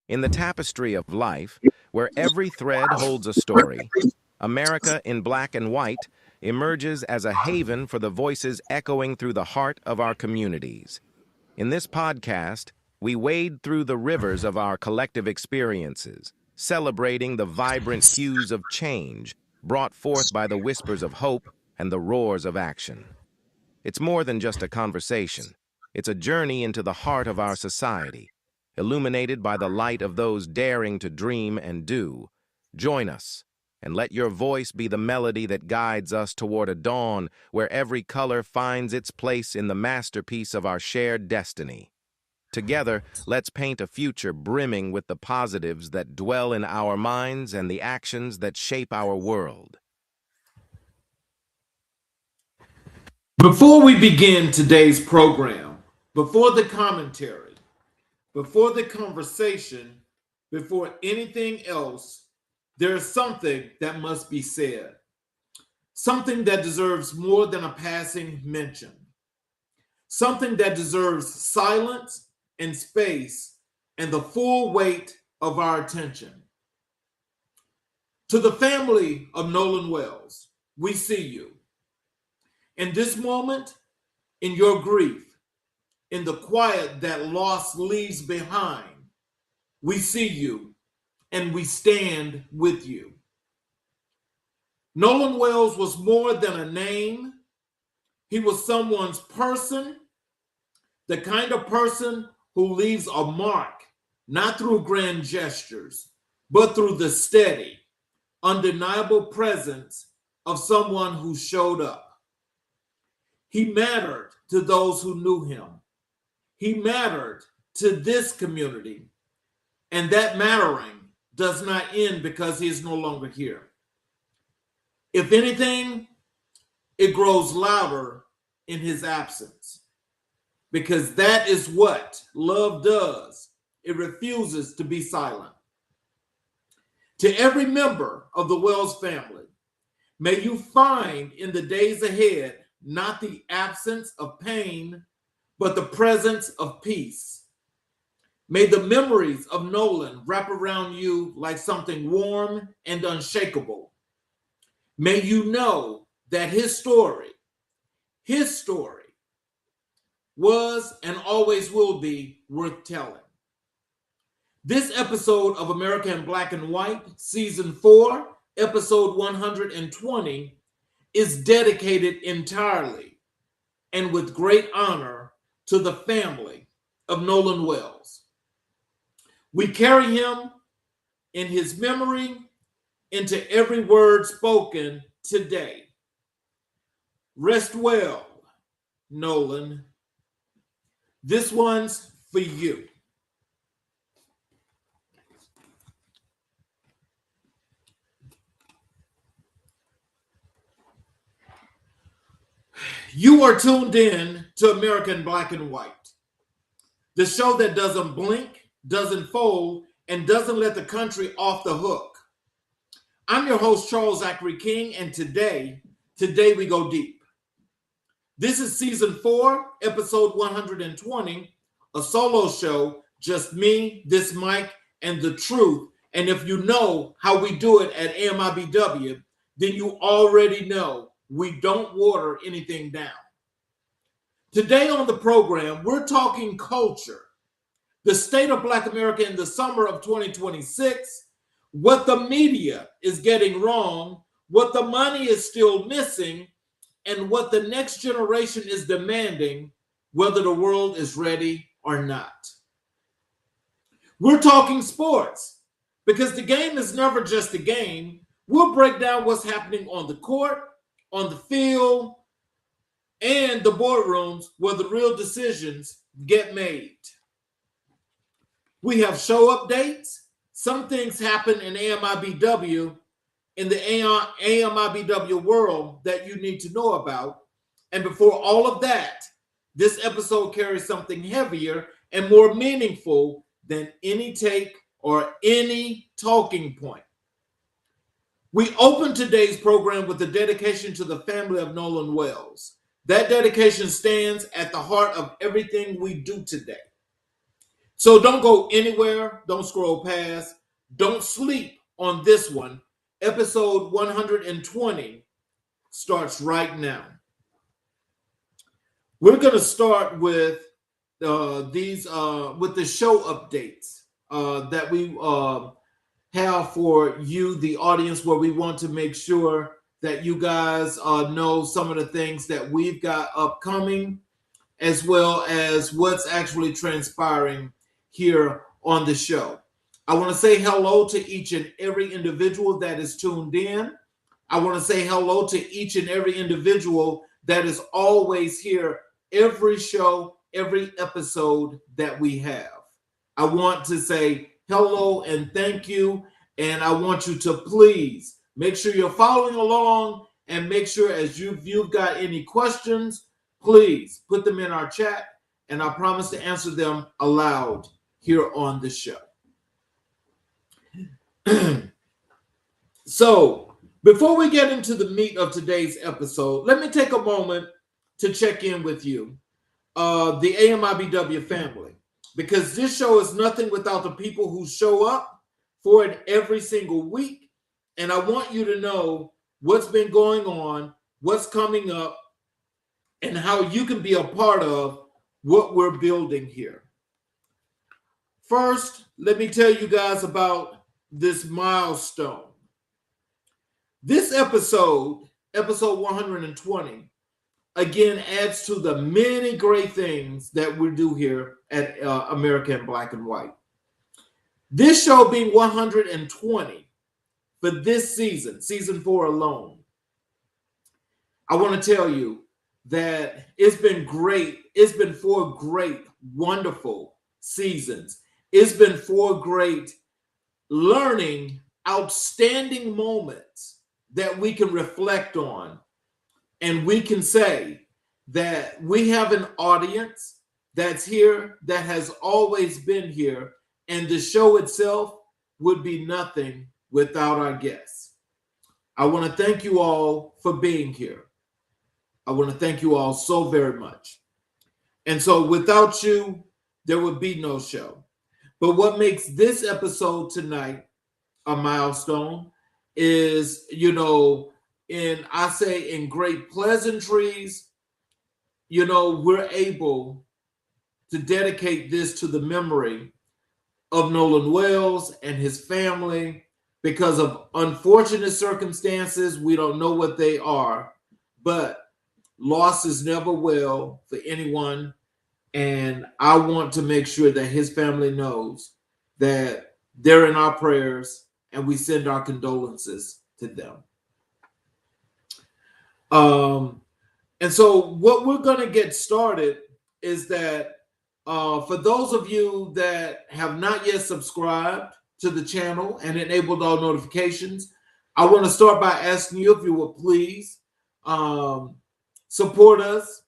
In the tapestry of life, where every thread holds a story, America in Black and White emerges as a haven for the voices echoing through the heart of our communities. In this podcast, we wade through the rivers of our collective experiences, celebrating the vibrant hues of change brought forth by the whispers of hope and the roars of action. It's more than just a conversation. It's a journey into the heart of our society, illuminated by the light of those daring to dream and do. Join us, and let your voice be the melody that guides us toward a dawn where every color finds its place in the masterpiece of our shared destiny. Together, let's paint a future brimming with the positives that dwell in our minds and the actions that shape our world. Before we begin today's program, before the commentary, before the conversation, before anything else, there is something that must be said. Something that deserves more than a passing mention. Something that deserves silence and space and the full weight of our attention. To the family of Nolan Wells, we see you. In this moment, in your grief, in the quiet that loss leaves behind, we see you and we stand with you. Nolan Wells was more than a name. He was someone's person, the kind of person who leaves a mark, not through grand gestures, but through the steady, undeniable presence of someone who showed up. He mattered to those who knew him. He mattered to this community. And that mattering does not end because he is no longer here. If anything, it grows louder in his absence. Because that is what love does. It refuses to be silent. To every member of the Wells family, may you find in the days ahead not the absence of pain, but the presence of peace. May the memories of Nolan wrap around you like something warm and unshakable. May you know that his story was and always will be worth telling. This episode of America in Black and White, Season 4, Episode 120, is dedicated entirely and with great honor to the family of Nolan Wells. We carry him in his memory into every word spoken today. Rest well, Nolan. This one's for you. You are tuned in to American Black and White, the show that doesn't blink, doesn't fold, and doesn't let the country off the hook. I'm your host, Charles Zachary King, and today we go deep. This is Season 4, Episode 120, a solo show, just me, this mic, and the truth. And if you know how we do it at AMIBW, then you already know we don't water anything down. Today on the program, we're talking culture, the state of Black America in the summer of 2026, what the media is getting wrong, what the money is still missing, and what the next generation is demanding, whether the world is ready or not. We're talking sports, because the game is never just a game. We'll break down what's happening on the court, on the field, and the boardrooms where the real decisions get made. We have show updates. Some things happen in AMIBW, in the AMIBW world that you need to know about. And before all of that, this episode carries something heavier and more meaningful than any take or any talking point. We open today's program with a dedication to the family of Nolan Wells. That dedication stands at the heart of everything we do today. So don't go anywhere. Don't scroll past. Don't sleep on this one. Episode 120 starts right now. We're going to start with with the show updates that we have for you, the audience, where we want to make sure that you guys know some of the things that we've got upcoming, as well as what's actually transpiring here on the show. I want to say hello to each and every individual that is tuned in. I want to say hello to each and every individual that is always here every show, every episode that we have. I want to say hello and thank you. And I want you to please make sure you're following along, and make sure as you've got any questions, please put them in our chat, and I promise to answer them aloud here on the show. So before we get into the meat of today's episode, let me take a moment to check in with you, the AMIBW family, because this show is nothing without the people who show up for it every single week. And I want you to know what's been going on, what's coming up, and how you can be a part of what we're building here. First, let me tell you guys about this milestone. This episode 120, again, adds to the many great things that we do here at American Black and White. This show being 120 for this season, season 4 alone, I want to tell you that it's been great. It's been 4 great, wonderful seasons. It's been 4 great learning, outstanding moments that we can reflect on. And we can say that we have an audience that's here, that has always been here. And the show itself would be nothing without our guests. I want to thank you all for being here. I want to thank you all so very much. And so without you, there would be no show. But what makes this episode tonight a milestone is, in great pleasantries, we're able to dedicate this to the memory of Nolan Wells and his family. Because of unfortunate circumstances, we don't know what they are, but loss is never well for anyone. And I want to make sure that his family knows that they're in our prayers, and we send our condolences to them. And so what we're going to get started is that for those of you that have not yet subscribed to the channel and enabled all notifications, I want to start by asking you if you will please support us,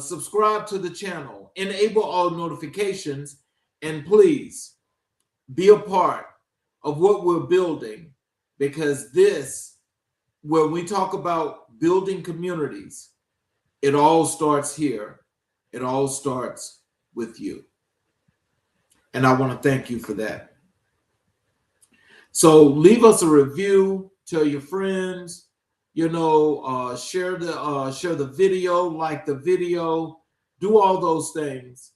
subscribe to the channel, enable all notifications, and please be a part of what we're building, because this, when we talk about building communities, it all starts here. It all starts with you. And I want to thank you for that. So leave us a review, tell your friends, share the video, like the video, do all those things,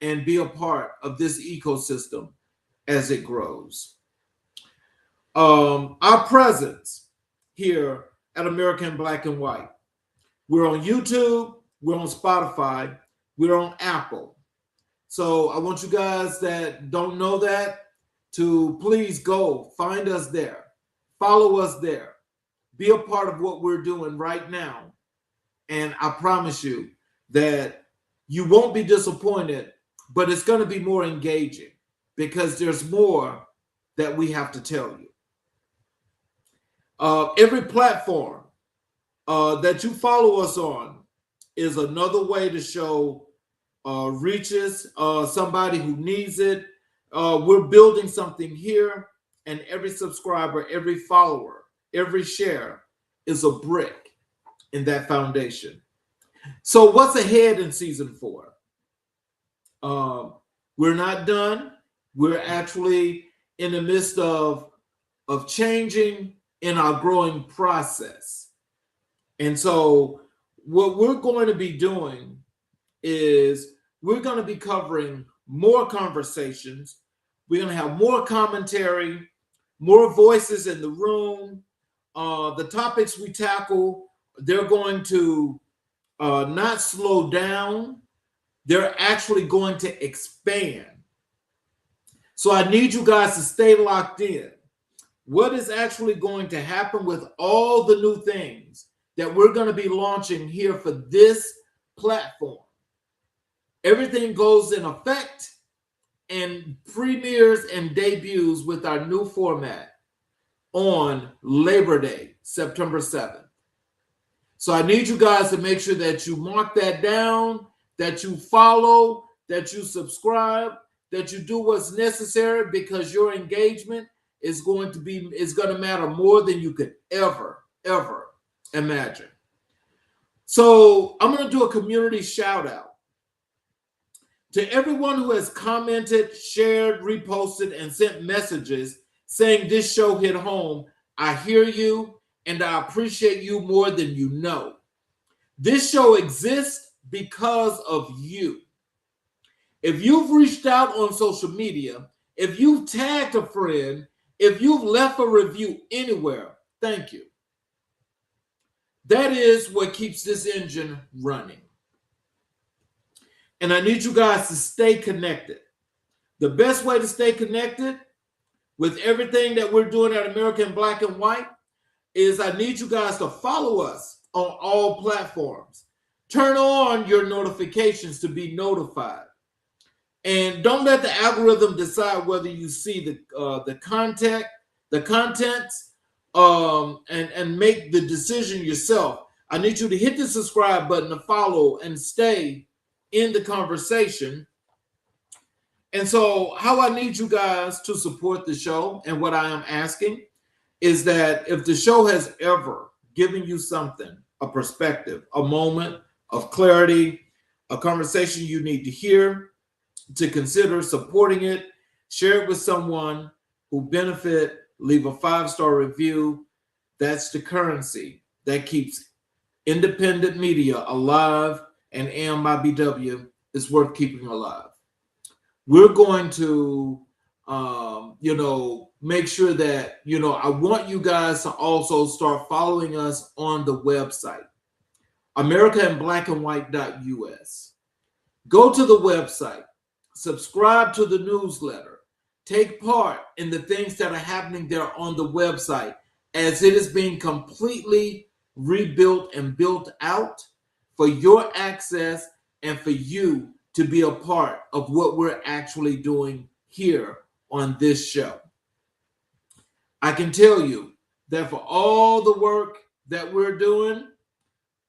and be a part of this ecosystem as it grows. Our presence here at American Black and White. We're on YouTube, we're on Spotify, we're on Apple. So I want you guys that don't know that to please go find us there, follow us there, be a part of what we're doing right now. And I promise you that you won't be disappointed, but it's going to be more engaging because there's more that we have to tell you. Every platform that you follow us on is another way to show reaches somebody who needs it. We're building something here, and every subscriber, every follower, every share is a brick in that foundation. So what's ahead in season 4? We're not done. We're actually in the midst of changing in our growing process. And so what we're going to be doing is we're going to be covering more conversations. We're going to have more commentary, more voices in the room. The topics we tackle, they're going to not slow down. They're actually going to expand. So I need you guys to stay locked in. What is actually going to happen with all the new things that we're going to be launching here for this platform? Everything goes in effect and premieres and debuts with our new format on Labor Day, September 7th. So I need you guys to make sure that you mark that down, that you follow, that you subscribe, that you do what's necessary, because your engagement is going to matter more than you could ever imagine. So I'm going to do a community shout out to everyone who has commented, shared, reposted, and sent messages saying this show hit home. I hear you and I appreciate you more than you know. This show exists because of you. If you've reached out on social media, if you've tagged a friend, if you've left a review anywhere, thank you. That is what keeps this engine running. And I need you guys to stay connected. The best way to stay connected with everything that we're doing at American Black and White is I need you guys to follow us on all platforms. Turn on your notifications to be notified. And don't let the algorithm decide whether you see the contents, and make the decision yourself. I need you to hit the subscribe button to follow and stay in the conversation. And so how I need you guys to support the show, and what I am asking is that if the show has ever given you something, a perspective, a moment of clarity, a conversation you need to hear, to consider supporting it, share it with someone who benefit, leave a 5-star review. That's the currency that keeps independent media alive, and AMIBW is worth keeping alive. We're going to, make sure that, I want you guys to also start following us on the website, AmericanBlackandWhite.us. Go to the website, subscribe to the newsletter, take part in the things that are happening there on the website as it is being completely rebuilt and built out for your access and for you to be a part of what we're actually doing here on this show. I can tell you that for all the work that we're doing,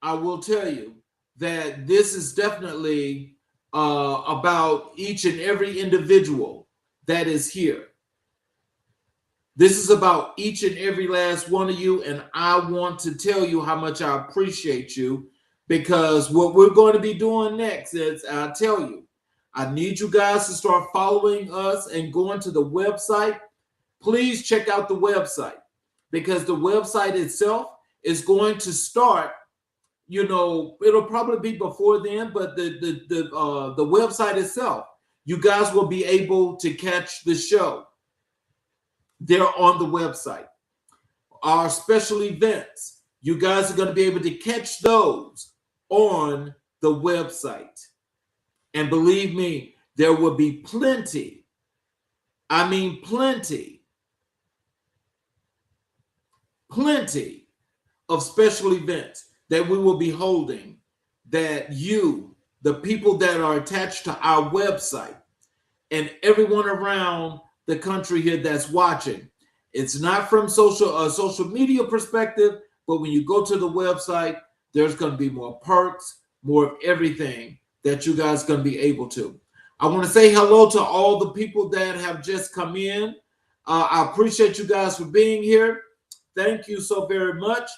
I will tell you that this is definitely about each and every individual that is here. This is about each and every last one of you, and I want to tell you how much I appreciate you, because what we're going to be doing next is, I'll tell you, I need you guys to start following us and going to the website. Please check out the website, because the website itself is going to start, it'll probably be before then, but the website itself, you guys will be able to catch the show there on the website. Our special events, you guys are going to be able to catch those on the website. And believe me, there will be plenty, I mean plenty of special events that we will be holding, that you, the people that are attached to our website, and everyone around the country here that's watching. It's not from social media perspective, but when you go to the website, there's going to be more perks, more of everything that you guys are going to be able to. I want to say hello to all the people that have just come in. I appreciate you guys for being here. Thank you so very much.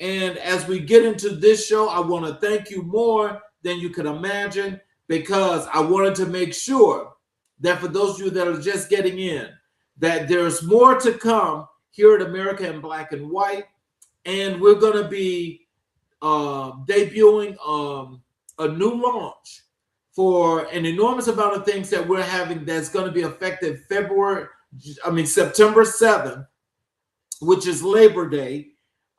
And as we get into this show, I want to thank you more than you could imagine, because I wanted to make sure that for those of you that are just getting in, that there's more to come here at America in Black and White, and we're going to be debuting a new launch for an enormous amount of things that we're having that's going to be effective September 7th, which is Labor Day.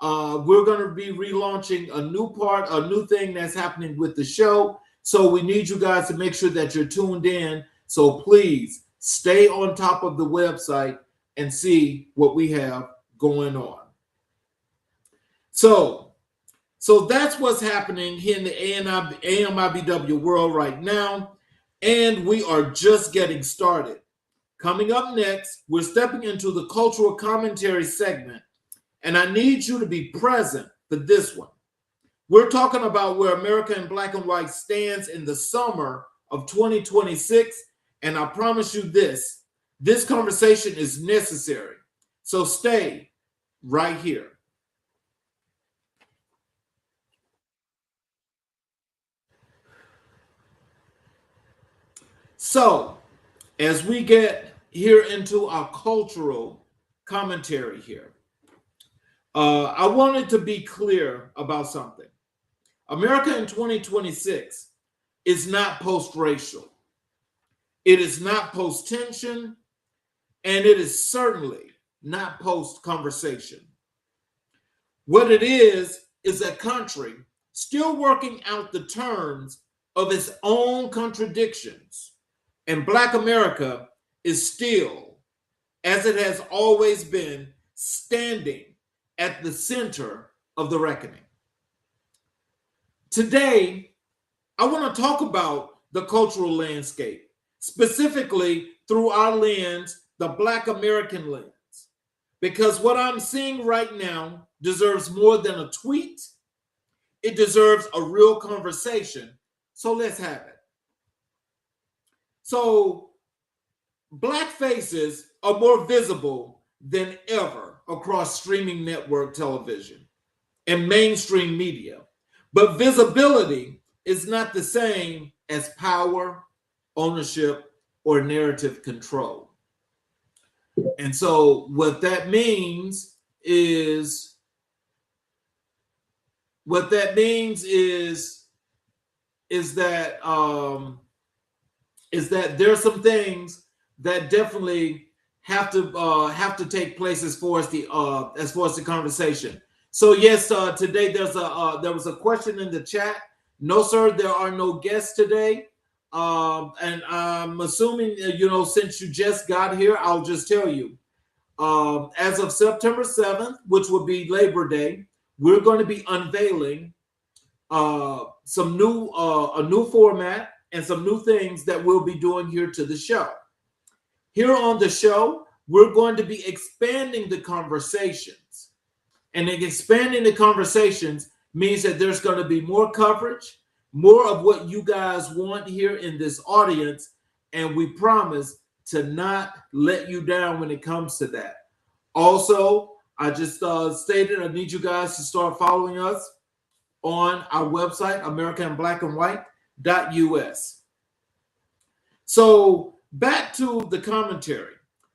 We're going to be relaunching a new thing that's happening with the show. So we need you guys to make sure that you're tuned in. So please stay on top of the website and see what we have going on. So that's what's happening here in the AMIBW world right now. And we are just getting started. Coming up next, we're stepping into the cultural commentary segment. And I need you to be present for this one. We're talking about where America in Black and White stands in the summer of 2026. And I promise you this conversation is necessary. So stay right here. So as we get here into our cultural commentary here, I wanted to be clear about something. America in 2026 is not post-racial. It is not post-tension, and it is certainly not post-conversation. What it is a country still working out the terms of its own contradictions. And Black America is still, as it has always been, standing at the center of the reckoning. Today, I want to talk about the cultural landscape, specifically through our lens, the Black American lens, because what I'm seeing right now deserves more than a tweet. It deserves a real conversation. So let's have it. So Black faces are more visible than ever across streaming network television and mainstream media. But visibility is not the same as power, ownership, or narrative control. And so what that means is that there's some things that definitely have to take place as far as the conversation. So yes, today there was a question in the chat. No, sir, there are no guests today. And I'm assuming, since you just got here, I'll just tell you, as of September 7th, which will be Labor Day, we're going to be unveiling a new format and some new things that we'll be doing here to the show. Here on the show, we're going to be expanding the conversations. And expanding the conversations means that there's going to be more coverage, more of what you guys want here in this audience, and we promise to not let you down when it comes to that. Also, I just stated I need you guys to start following us on our website, americanblackandwhite.us. So back to the commentary.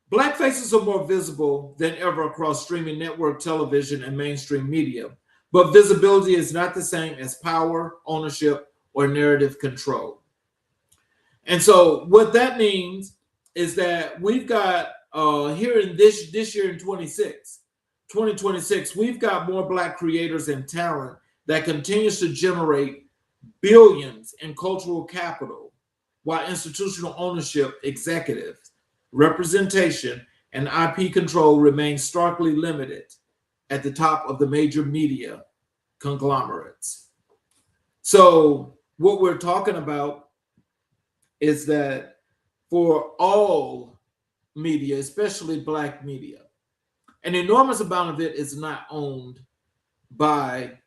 Black faces are more visible than ever across streaming network television and mainstream media, but visibility is not the same as power, ownership, or narrative control. And so what that means is that we've got here in this year in 2026, we've got more Black creators and talent that continues to generate billions in cultural capital, while institutional ownership, executives, representation, and IP control remain starkly limited at the top of the major media conglomerates. So what we're talking about is that for all media, especially Black media, an enormous amount of it is not owned by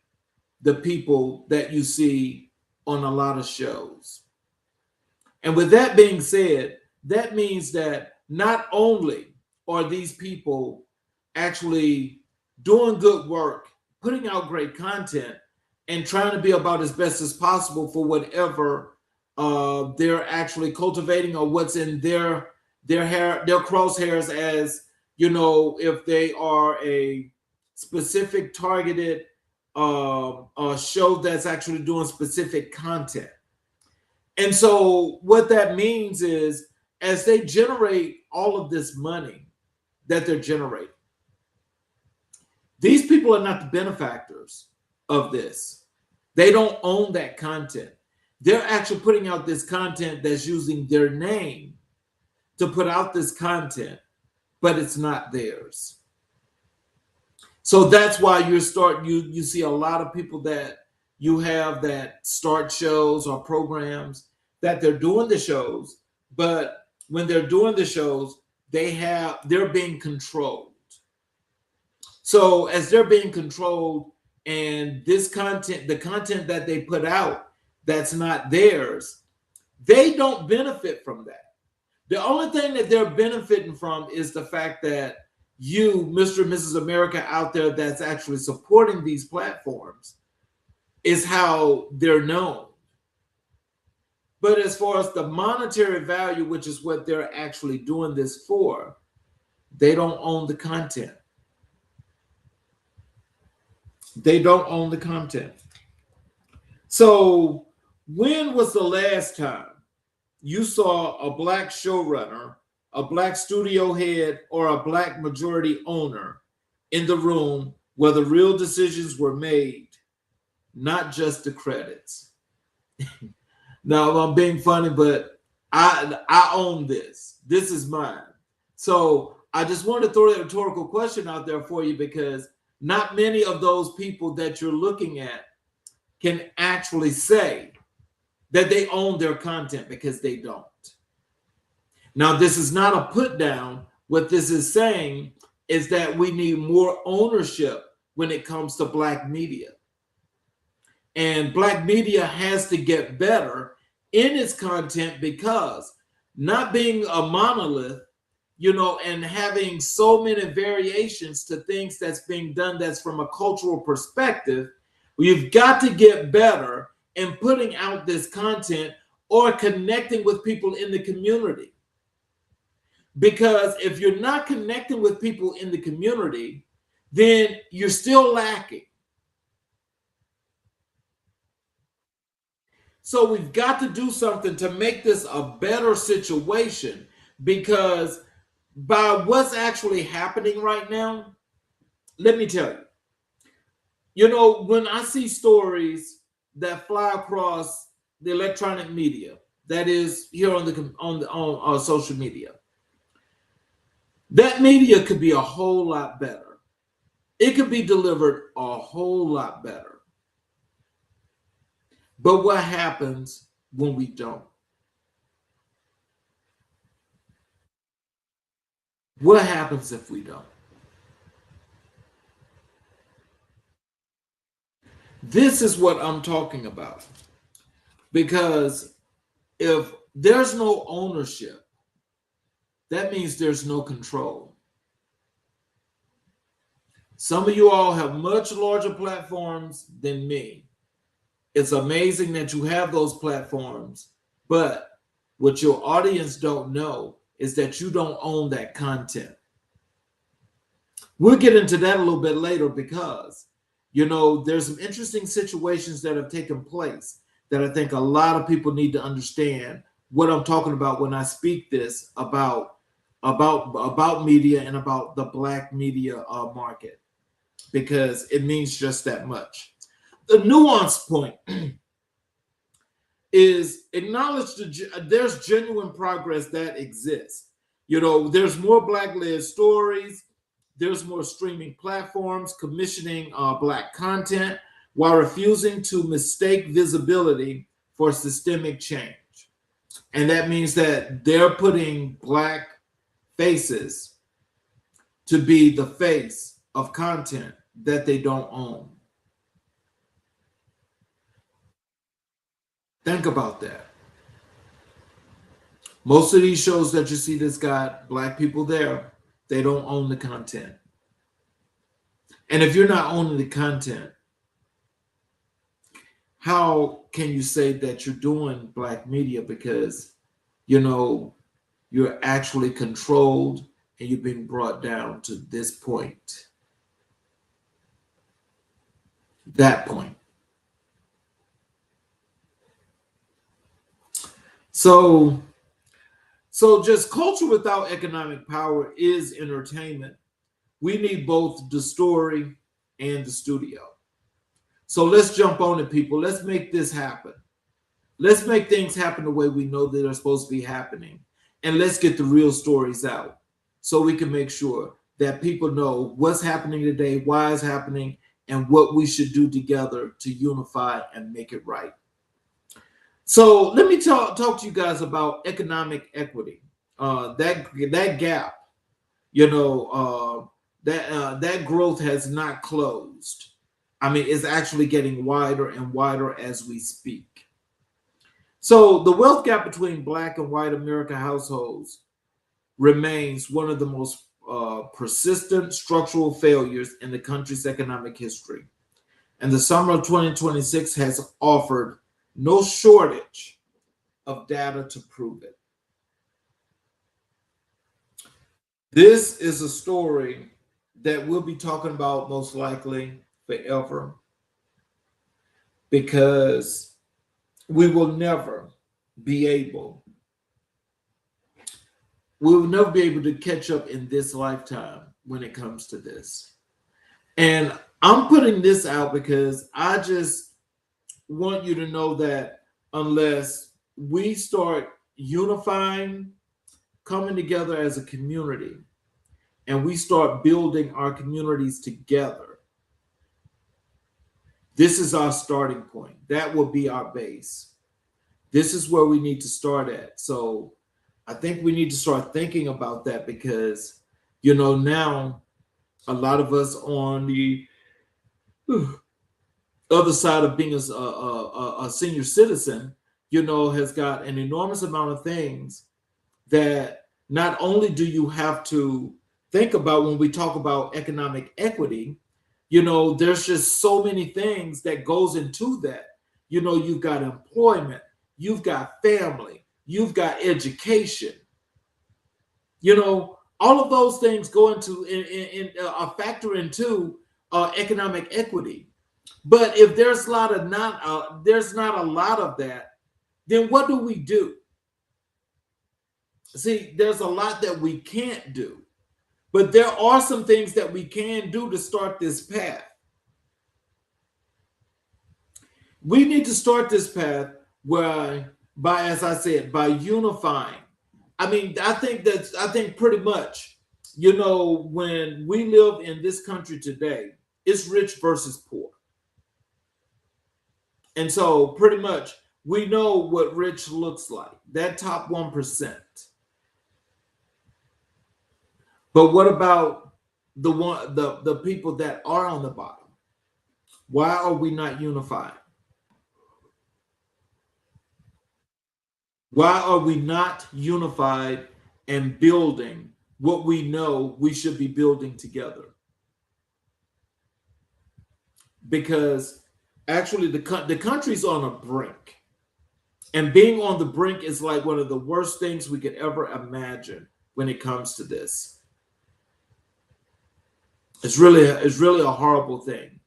the people that you see on a lot of shows. And with that being said, that means that not only are these people actually doing good work, putting out great content, and trying to be about as best as possible for whatever they're actually cultivating, or what's in their crosshairs, as if they are a specific targeted show that's actually doing specific content. And so what that means is, as they generate all of this money that they're generating, these people are not the benefactors of this. They don't own that content. They're actually putting out this content that's using their name to put out this content, but it's not theirs. So that's why you see a lot of people that you have that start shows or programs that they're doing the shows, but when they're doing the shows, they're being controlled. So as they're being controlled, and this content, the content that they put out that's not theirs, they don't benefit from that. The only thing that they're benefiting from is the fact that you, Mr. and Mrs. America out there that's actually supporting these platforms, is how they're known. But as far as the monetary value, which is what they're actually doing this for, they don't own the content. They don't own the content. So when was the last time you saw a Black showrunner, a Black studio head, or a Black majority owner in the room where the real decisions were made, not just the credits? Now, I'm being funny, but I own this. This is mine. So I just wanted to throw that rhetorical question out there for you, because not many of those people that you're looking at can actually say that they own their content, because they don't. Now, this is not a put down. What this is saying is that we need more ownership when it comes to Black media. And Black media has to get better in its content, because not being a monolith, and having so many variations to things that's being done that's from a cultural perspective, we've got to get better in putting out this content or connecting with people in the community. Because if you're not connecting with people in the community, then you're still lacking. So we've got to do something to make this a better situation, because by what's actually happening right now, let me tell you, when I see stories that fly across the electronic media, that is here on social media, that media could be a whole lot better. It could be delivered a whole lot better. But what happens when we don't? What happens if we don't? This is what I'm talking about. Because if there's no ownership, that means there's no control. Some of you all have much larger platforms than me. It's amazing that you have those platforms, but what your audience don't know is that you don't own that content. We'll get into that a little bit later, because there's some interesting situations that have taken place that I think a lot of people need to understand what I'm talking about when I speak this about media and about the Black media market, because it means just that much. The nuance point is acknowledge there's genuine progress that exists. There's more Black-led stories. There's more streaming platforms commissioning Black content while refusing to mistake visibility for systemic change. And that means that they're putting Black faces to be the face of content that they don't own. Think about that. Most of these shows that you see that's got Black people there, they don't own the content. And if you're not owning the content, how can you say that you're doing black media because, you know, you're actually controlled and you've been brought down to this point, that point. So just culture without economic power is entertainment. We need both the story and the studio. So let's jump on it, people. Let's make this happen. Let's make things happen the way we know that they're supposed to be happening. And let's get the real stories out so we can make sure that people know what's happening today, why it's happening, and what we should do together to unify and make it right. So let me talk to you guys about economic equity. That gap, that growth has not closed. I mean, it's actually getting wider and wider as we speak. So the wealth gap between Black and white American households remains one of the most persistent structural failures in the country's economic history. And the summer of 2026 has offered no shortage of data to prove it. This is a story that we'll be talking about most likely forever, because we will never be able to catch up in this lifetime when it comes to this. And I'm putting this out because I just want you to know that unless we start unifying, coming together as a community, and we start building our communities together, this is our starting point. That will be our base. This is where we need to start at. So I think we need to start thinking about that because, now a lot of us on the other side of being a senior citizen, has got an enormous amount of things that not only do you have to think about when we talk about economic equity, there's just so many things that goes into that. You've got employment, you've got family, you've got education. All of those things go into a factor into economic equity. But if there's not a lot of that, then what do we do? See, there's a lot that we can't do, but there are some things that we can do to start this path. We need to start this path as I said, by unifying. I mean, I think pretty much, when we live in this country today, it's rich versus poor. And so pretty much we know what rich looks like, that top 1%. But what about the people that are on the bottom? Why are we not unified? Why are we not unified and building what we know we should be building together? Because actually the country's on a brink. And being on the brink is like one of the worst things we could ever imagine when it comes to this. It's really a horrible thing.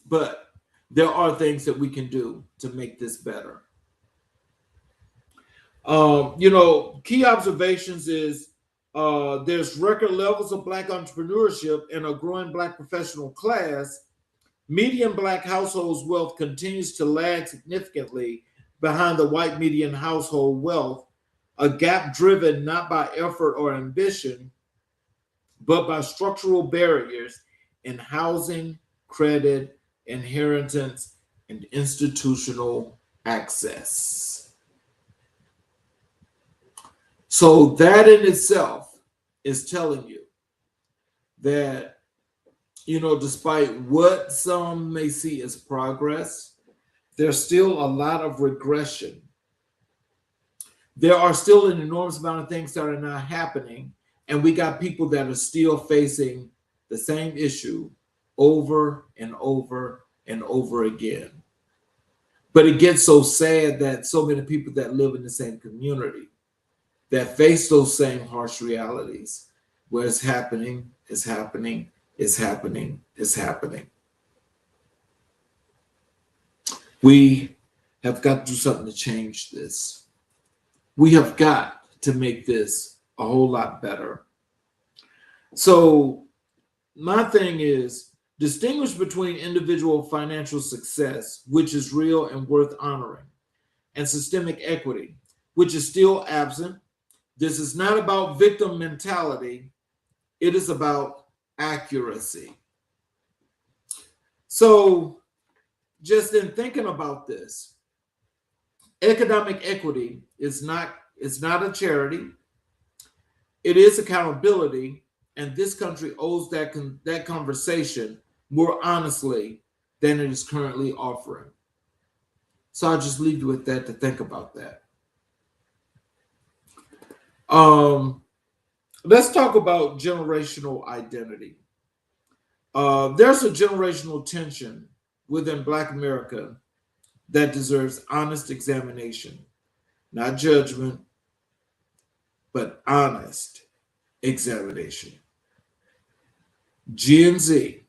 But there are things that we can do to make this better. Key observations is there's record levels of Black entrepreneurship and a growing Black professional class. Median Black households' wealth continues to lag significantly behind the white median household wealth, a gap driven not by effort or ambition, but by structural barriers in housing, credit, inheritance, and institutional access. So that in itself is telling you that, despite what some may see as progress, there's still a lot of regression. There are still an enormous amount of things that are not happening, and we got people that are still facing the same issue over and over and over again. But it gets so sad that so many people that live in the same community that face those same harsh realities where it's happening, it's happening, it's happening, it's happening. We have got to do something to change this. We have got to make this a whole lot better. So my thing is distinguish between individual financial success, which is real and worth honoring, and systemic equity, which is still absent. This is not about victim mentality. It is about accuracy. So just in thinking about this, economic equity is not a charity. It is accountability, and this country owes that conversation more honestly than it is currently offering. So I'll just leave you with that to think about that. Let's talk about generational identity. There's a generational tension within Black America that deserves honest examination, not judgment, but honest examination. Gen Z,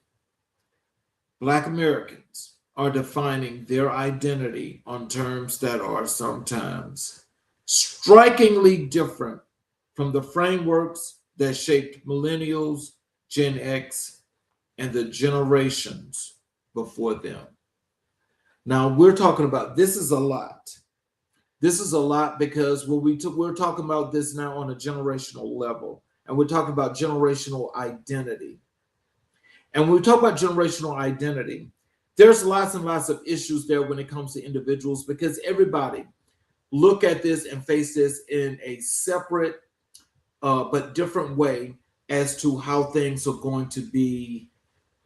Black Americans, are defining their identity on terms that are sometimes strikingly different from the frameworks that shaped millennials, Gen X, and the generations before them. Now we're talking about, this is a lot. This is a lot because when we're talking about this now on a generational level, and we're talking about generational identity. And when we talk about generational identity, there's lots and lots of issues there when it comes to individuals, because everybody look at this and face this in a separate but different way as to how things are going to be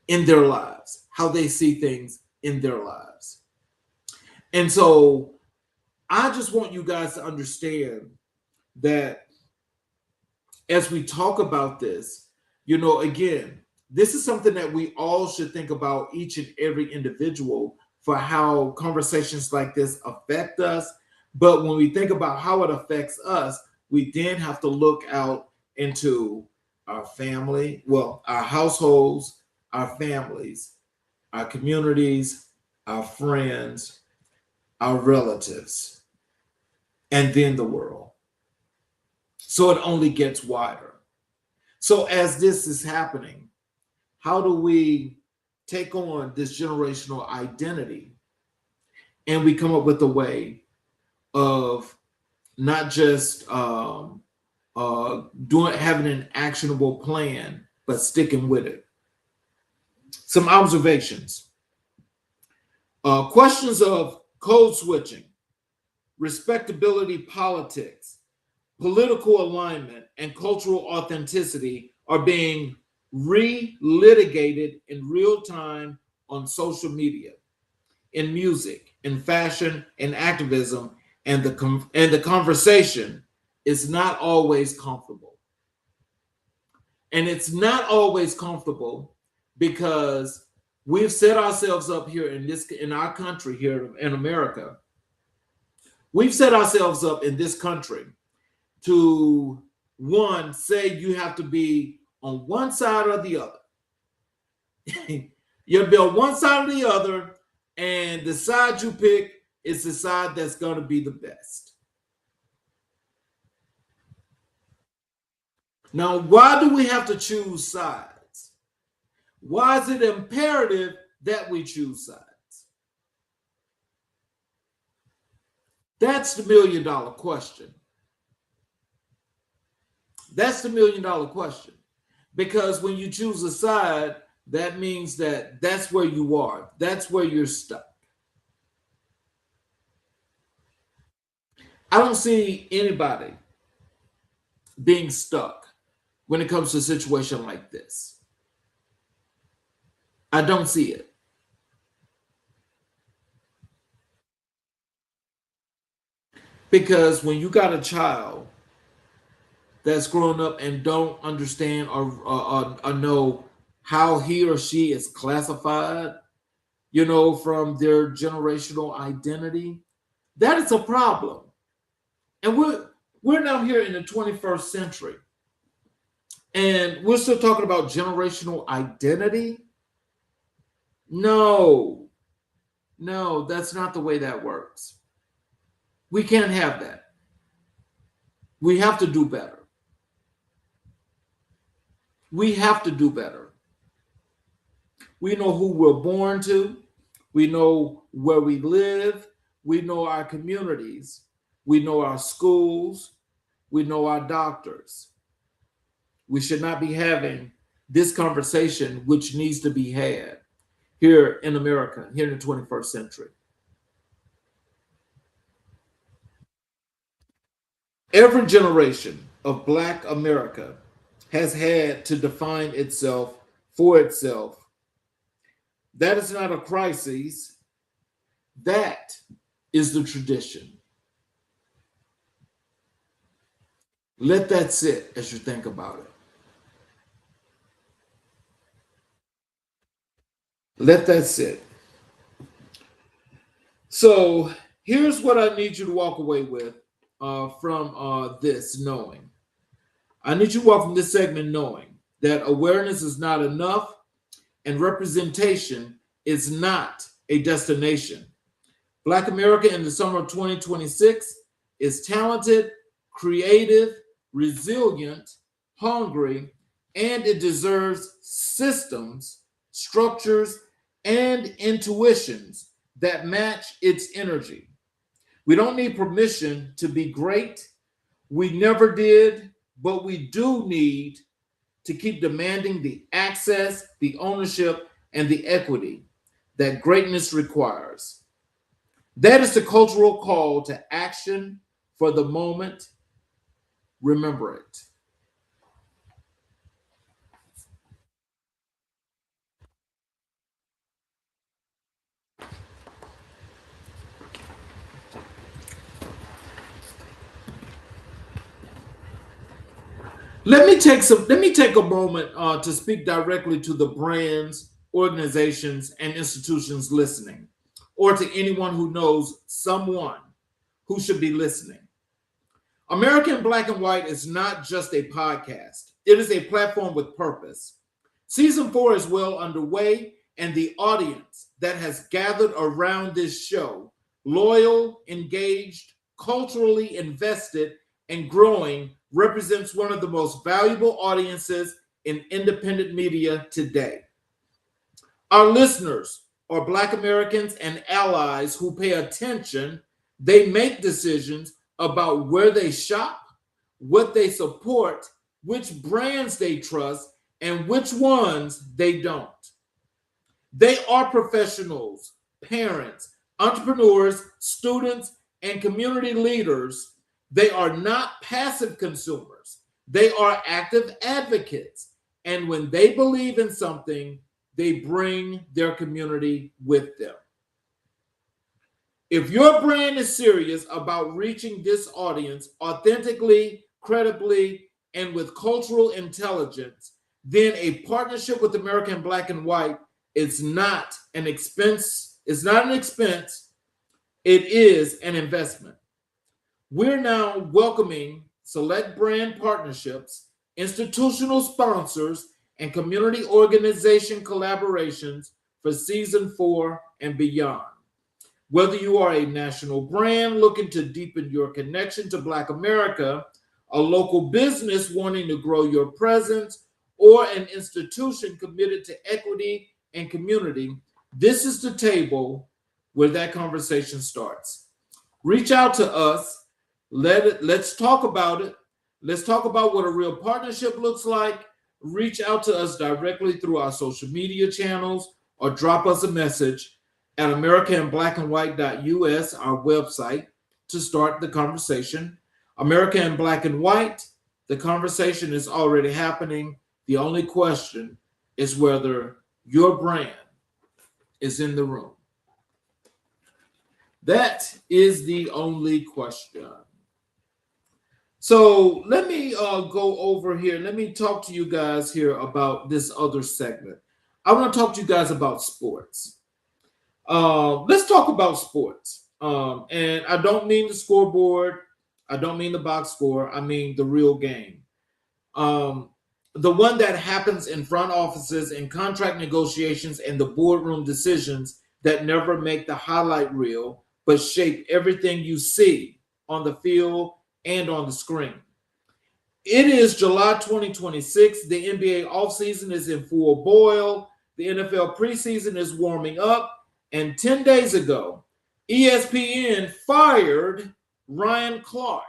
in their lives, how they see things in their lives. And so I just want you guys to understand that as we talk about this, again, this is something that we all should think about, each and every individual, for how conversations like this affect us. But when we think about how it affects us, we then have to look out into our family, our households, our families, our communities, our friends, our relatives, and then the world. So it only gets wider. So as this is happening, how do we take on this generational identity? And we come up with a way of not just having an actionable plan, but sticking with it. Some observations. Questions of code switching, respectability politics, political alignment, and cultural authenticity are being re-litigated in real time on social media, in music, in fashion, in activism, and the conversation is not always comfortable. And it's not always comfortable because we've set ourselves up here in our country here in America. We've set ourselves up in this country to, one, say you have to be on one side or the other. You'll be on one side or the other, and the side you pick is the side that's going to be the best. Now, why do we have to choose sides? Why is it imperative that we choose sides? That's the $1 million question. That's the $1 million question. Because when you choose a side, that means that that's where you are. That's where you're stuck. I don't see anybody being stuck when it comes to a situation like this. I don't see it. Because when you got a child that's grown up and don't understand or know how he or she is classified, from their generational identity. That is a problem. And we're now here in the 21st century. And we're still talking about generational identity. No, that's not the way that works. We can't have that. We have to do better. We have to do better. We know who we're born to. We know where we live. We know our communities. We know our schools. We know our doctors. We should not be having this conversation, which needs to be had here in America, here in the 21st century. Every generation of Black America has had to define itself for itself. That is not a crisis. That is the tradition. Let that sit as you think about it. Let that sit. So here's what I need you to walk away with from this knowing. I need you to walk from this segment knowing that awareness is not enough and representation is not a destination. Black America in the summer of 2026 is talented, creative, resilient, hungry, and it deserves systems, structures, and intuitions that match its energy. We don't need permission to be great. We never did, but we do need to keep demanding the access, the ownership, and the equity that greatness requires. That is the cultural call to action for the moment. Remember it. Let me take a moment to speak directly to the brands, organizations, and institutions listening, or to anyone who knows someone who should be listening. American Black and White is not just a podcast. It is a platform with purpose. Season 4 is well underway, and the audience that has gathered around this show, loyal, engaged, culturally invested, and growing, represents one of the most valuable audiences in independent media today. Our listeners are Black Americans and allies who pay attention. They make decisions about where they shop, what they support, which brands they trust, and which ones they don't. They are professionals, parents, entrepreneurs, students, and community leaders. They are not passive consumers. They are active advocates. And when they believe in something, they bring their community with them. If your brand is serious about reaching this audience authentically, credibly, and with cultural intelligence, then a partnership with American Black and White is not an expense. It's not an expense. It is an investment. We're now welcoming select brand partnerships, institutional sponsors, and community organization collaborations for season 4 and beyond. Whether you are a national brand looking to deepen your connection to Black America, a local business wanting to grow your presence, or an institution committed to equity and community, this is the table where that conversation starts. Reach out to us. Let's talk about it. Let's talk about what a real partnership looks like. Reach out to us directly through our social media channels or drop us a message at americanblackandwhite.us, our website, to start the conversation. America in Black and White, the conversation is already happening. The only question is whether your brand is in the room. That is the only question. So let me go over here. Let me talk to you guys here about this other segment. I want to talk to you guys about sports. Let's talk about sports. And I don't mean the scoreboard. I don't mean the box score. I mean the real game. Um, the one that happens in front offices and contract negotiations and the boardroom decisions that never make the highlight reel, but shape everything you see on the field and on the screen. It is July 2026. The NBA offseason is in full boil. The NFL preseason is warming up. And 10 days ago, ESPN fired Ryan Clark.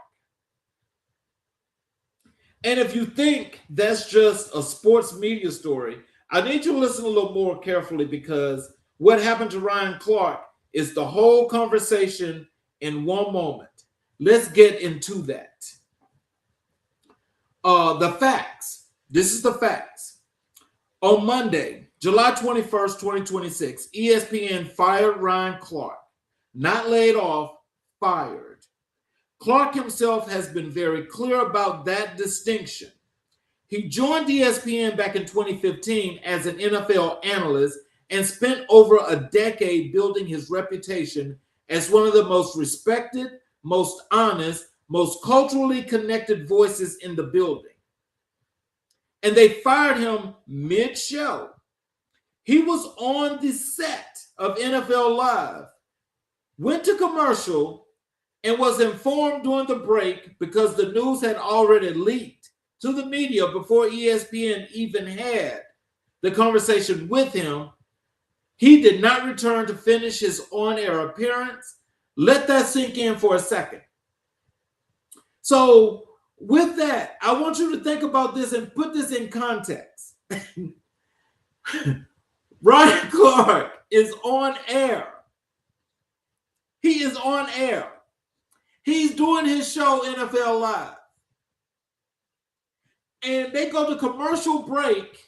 And if you think that's just a sports media story, I need you to listen a little more carefully, because what happened to Ryan Clark is the whole conversation in one moment. Let's get into that. The facts. This is the facts. On Monday, July 21st, 2026, ESPN fired Ryan Clark. Not laid off, fired. Clark himself has been very clear about that distinction. He joined ESPN back in 2015 as an NFL analyst and spent over a decade building his reputation as one of the most respected, most honest, most culturally connected voices in the building. And they fired him mid-show. He was on the set of NFL Live, went to commercial, and was informed during the break, because the news had already leaked to the media before ESPN even had the conversation with him. He did not return to finish his on-air appearance. Let that sink in for a second. So with that, I want you to think about this and put this in context. Ryan Clark is on air. He is on air. He's doing his show NFL Live. And they go to commercial break.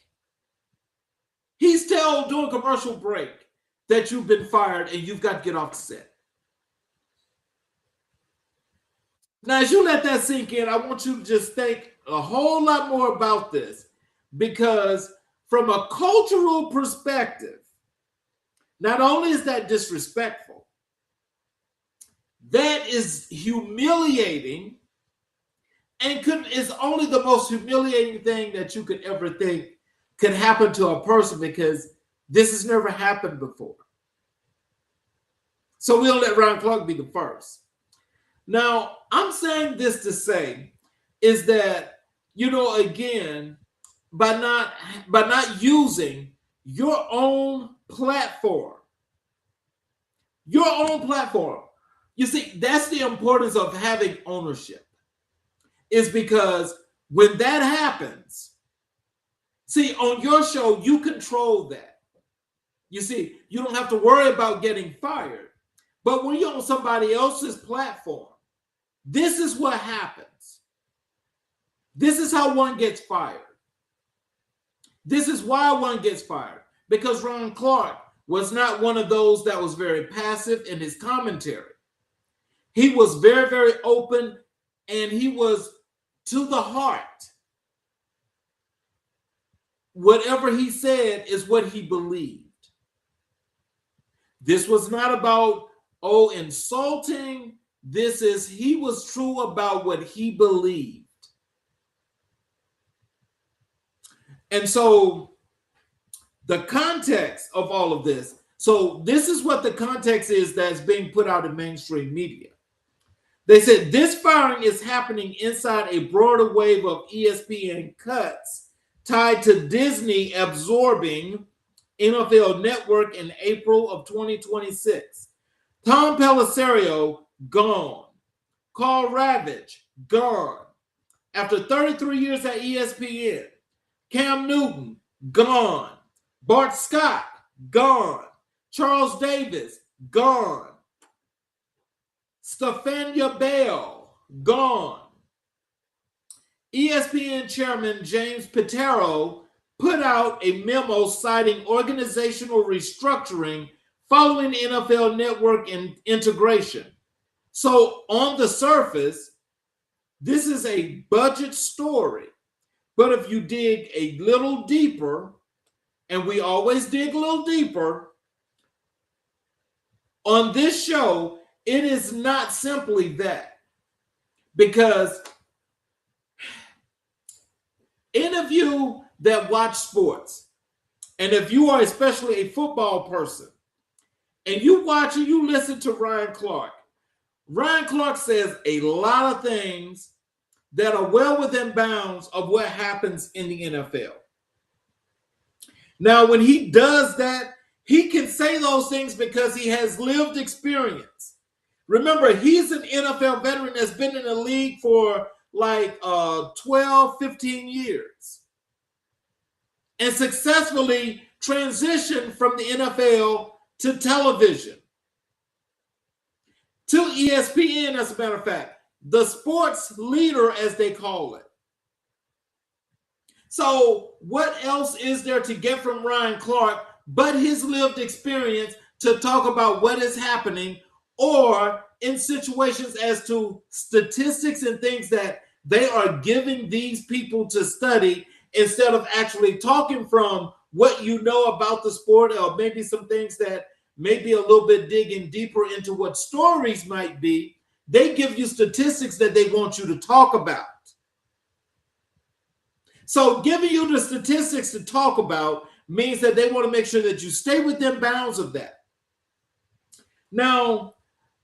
He's told during commercial break that you've been fired and you've got to get off the set. Now, as you let that sink in, I want you to just think a whole lot more about this, because from a cultural perspective, not only is that disrespectful, that is humiliating, and is only the most humiliating thing that you could ever think could happen to a person, because this has never happened before. So we'll let Ryan Clark be the first. Now, I'm saying this to say is that, again, by not using your own platform, you see, that's the importance of having ownership, is because when that happens, see, on your show, you control that. You see, you don't have to worry about getting fired. But when you're on somebody else's platform, this is what happens. This is how one gets fired. This is why one gets fired. Because Ryan Clark was not one of those that was very passive in his commentary. He was very, very open, and he was to the heart. Whatever he said is what he believed. This was not about, insulting. He was true about what he believed. And so the context of all of this, so this is what the context is that's being put out in mainstream media. They said this firing is happening inside a broader wave of ESPN cuts tied to Disney absorbing NFL Network in April of 2026. Tom Pelissero, gone. Carl Ravitch, gone. After 33 years at ESPN, Cam Newton, gone. Bart Scott, gone. Charles Davis, gone. Stephania Bell, gone. ESPN chairman James Pitero put out a memo citing organizational restructuring following the NFL Network integration. So on the surface, this is a budget story. But if you dig a little deeper, and we always dig a little deeper, On this show, it is not simply that, because any of you that watch sports, and if you are especially a football person, and you watch and you listen to Ryan Clark says a lot of things that are well within bounds of what happens in the NFL. Now, when he does that, he can say those things because he has lived experience. Remember, he's an NFL veteran that's been in the league for like 12, 15 years and successfully transitioned from the NFL to television, to ESPN, as a matter of fact, the sports leader, as they call it. So what else is there to get from Ryan Clark but his lived experience to talk about what is happening, or in situations as to statistics and things that they are giving these people to study, instead of actually talking from what you know about the sport, or maybe some things that may be a little bit digging deeper into what stories might be. They give you statistics that they want you to talk about. So giving you the statistics to talk about means that they want to make sure that you stay within bounds of that. Now,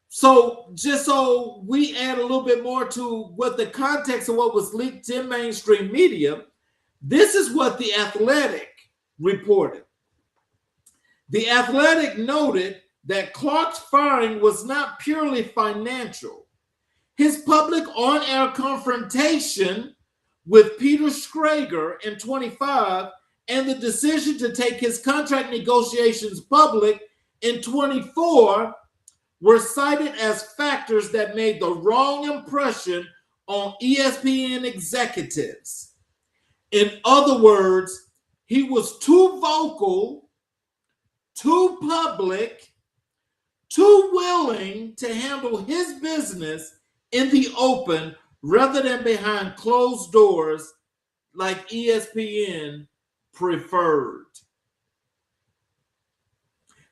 so just so we add a little bit more to what the context of what was leaked in mainstream media, this is what The Athletic reported. The Athletic noted that Clark's firing was not purely financial. His public on-air confrontation with Peter Schrager in 25 and the decision to take his contract negotiations public in 24 were cited as factors that made the wrong impression on ESPN executives. In other words, he was too vocal, too public, too willing to handle his business in the open rather than behind closed doors like ESPN preferred.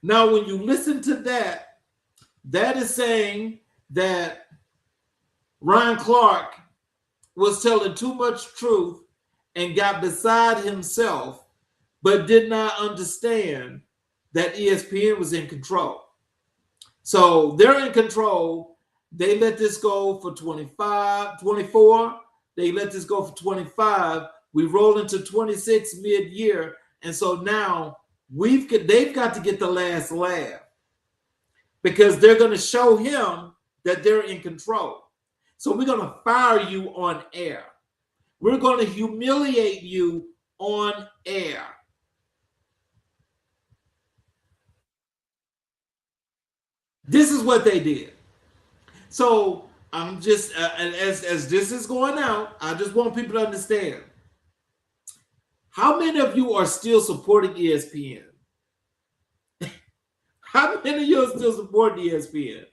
Now, when you listen to that, that is saying that Ryan Clark was telling too much truth and got beside himself, but did not understand that ESPN was in control. So they're in control. They let this go for 24. They let this go for 25. We roll into 26 mid-year. And so now they've got to get the last laugh, because they're going to show him that they're in control. So we're going to fire you on air. We're going to humiliate you on air. This is what they did. So I'm just, as this is going out, I just want people to understand. How many of you are still supporting ESPN? How many of you are still supporting ESPN?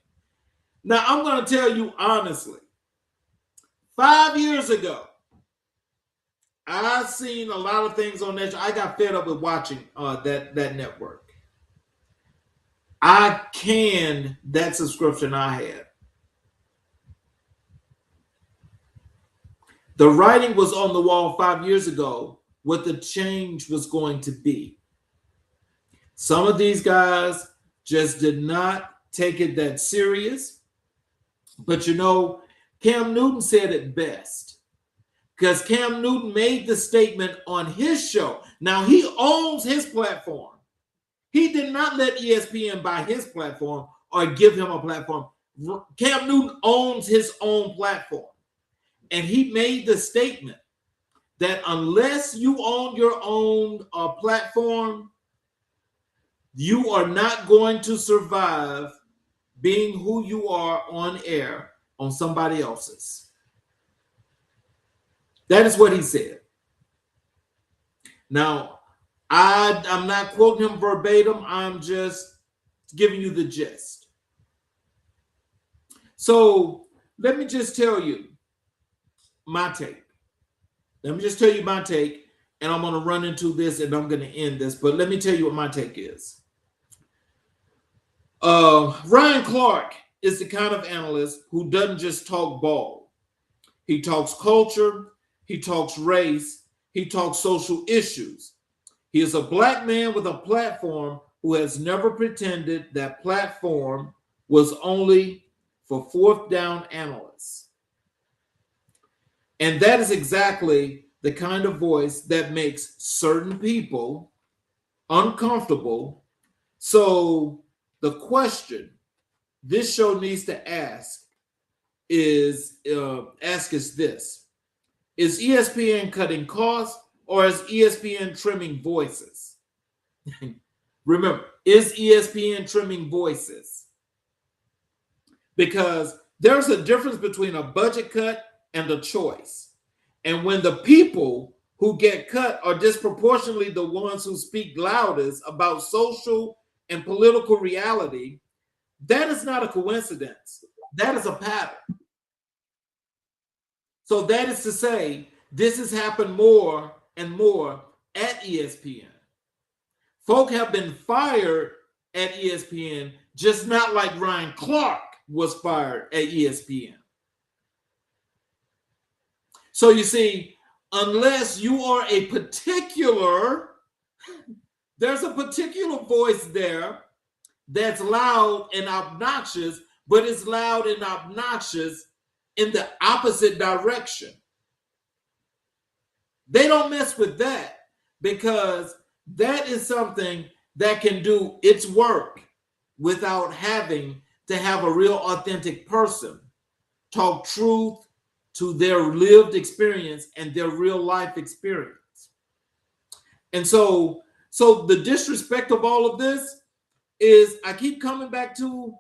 Now, I'm going to tell you honestly, 5 years ago, I've seen a lot of things on that. I got fed up with watching that network. I canned that subscription I had. The writing was on the wall 5 years ago what the change was going to be. Some of these guys just did not take it that serious. But you know, Cam Newton said it best, because Cam Newton made the statement on his show. Now, he owns his platform. He did not let ESPN buy his platform or give him a platform. Cam Newton owns his own platform. And he made the statement that unless you own your own platform, you are not going to survive being who you are on air on somebody else's. That is what he said. Now, I'm not quoting him verbatim. I'm just giving you the gist. So let me just tell you my take. Let me just tell you my take, and I'm going to run into this and I'm going to end this. But let me tell you what my take is. Ryan Clark is the kind of analyst who doesn't just talk ball. He talks culture, he talks race, he talks social issues. He is a black man with a platform who has never pretended that platform was only for fourth down analysts. And that is exactly the kind of voice that makes certain people uncomfortable. So the question this show needs to ask is this: is ESPN cutting costs or is ESPN trimming voices? Remember, is ESPN trimming voices? Because there's a difference between a budget cut and a choice. And when the people who get cut are disproportionately the ones who speak loudest about social and political reality, that is not a coincidence. That is a pattern. So that is to say, this has happened more and more at ESPN. Folk have been fired at ESPN, just not like Ryan Clark was fired at ESPN. So you see, unless you are a particular, there's a particular voice there that's loud and obnoxious, but it's loud and obnoxious in the opposite direction. They don't mess with that because that is something that can do its work without having to have a real authentic person talk truth to their lived experience and their real life experience. And so the disrespect of all of this is, I keep coming back to,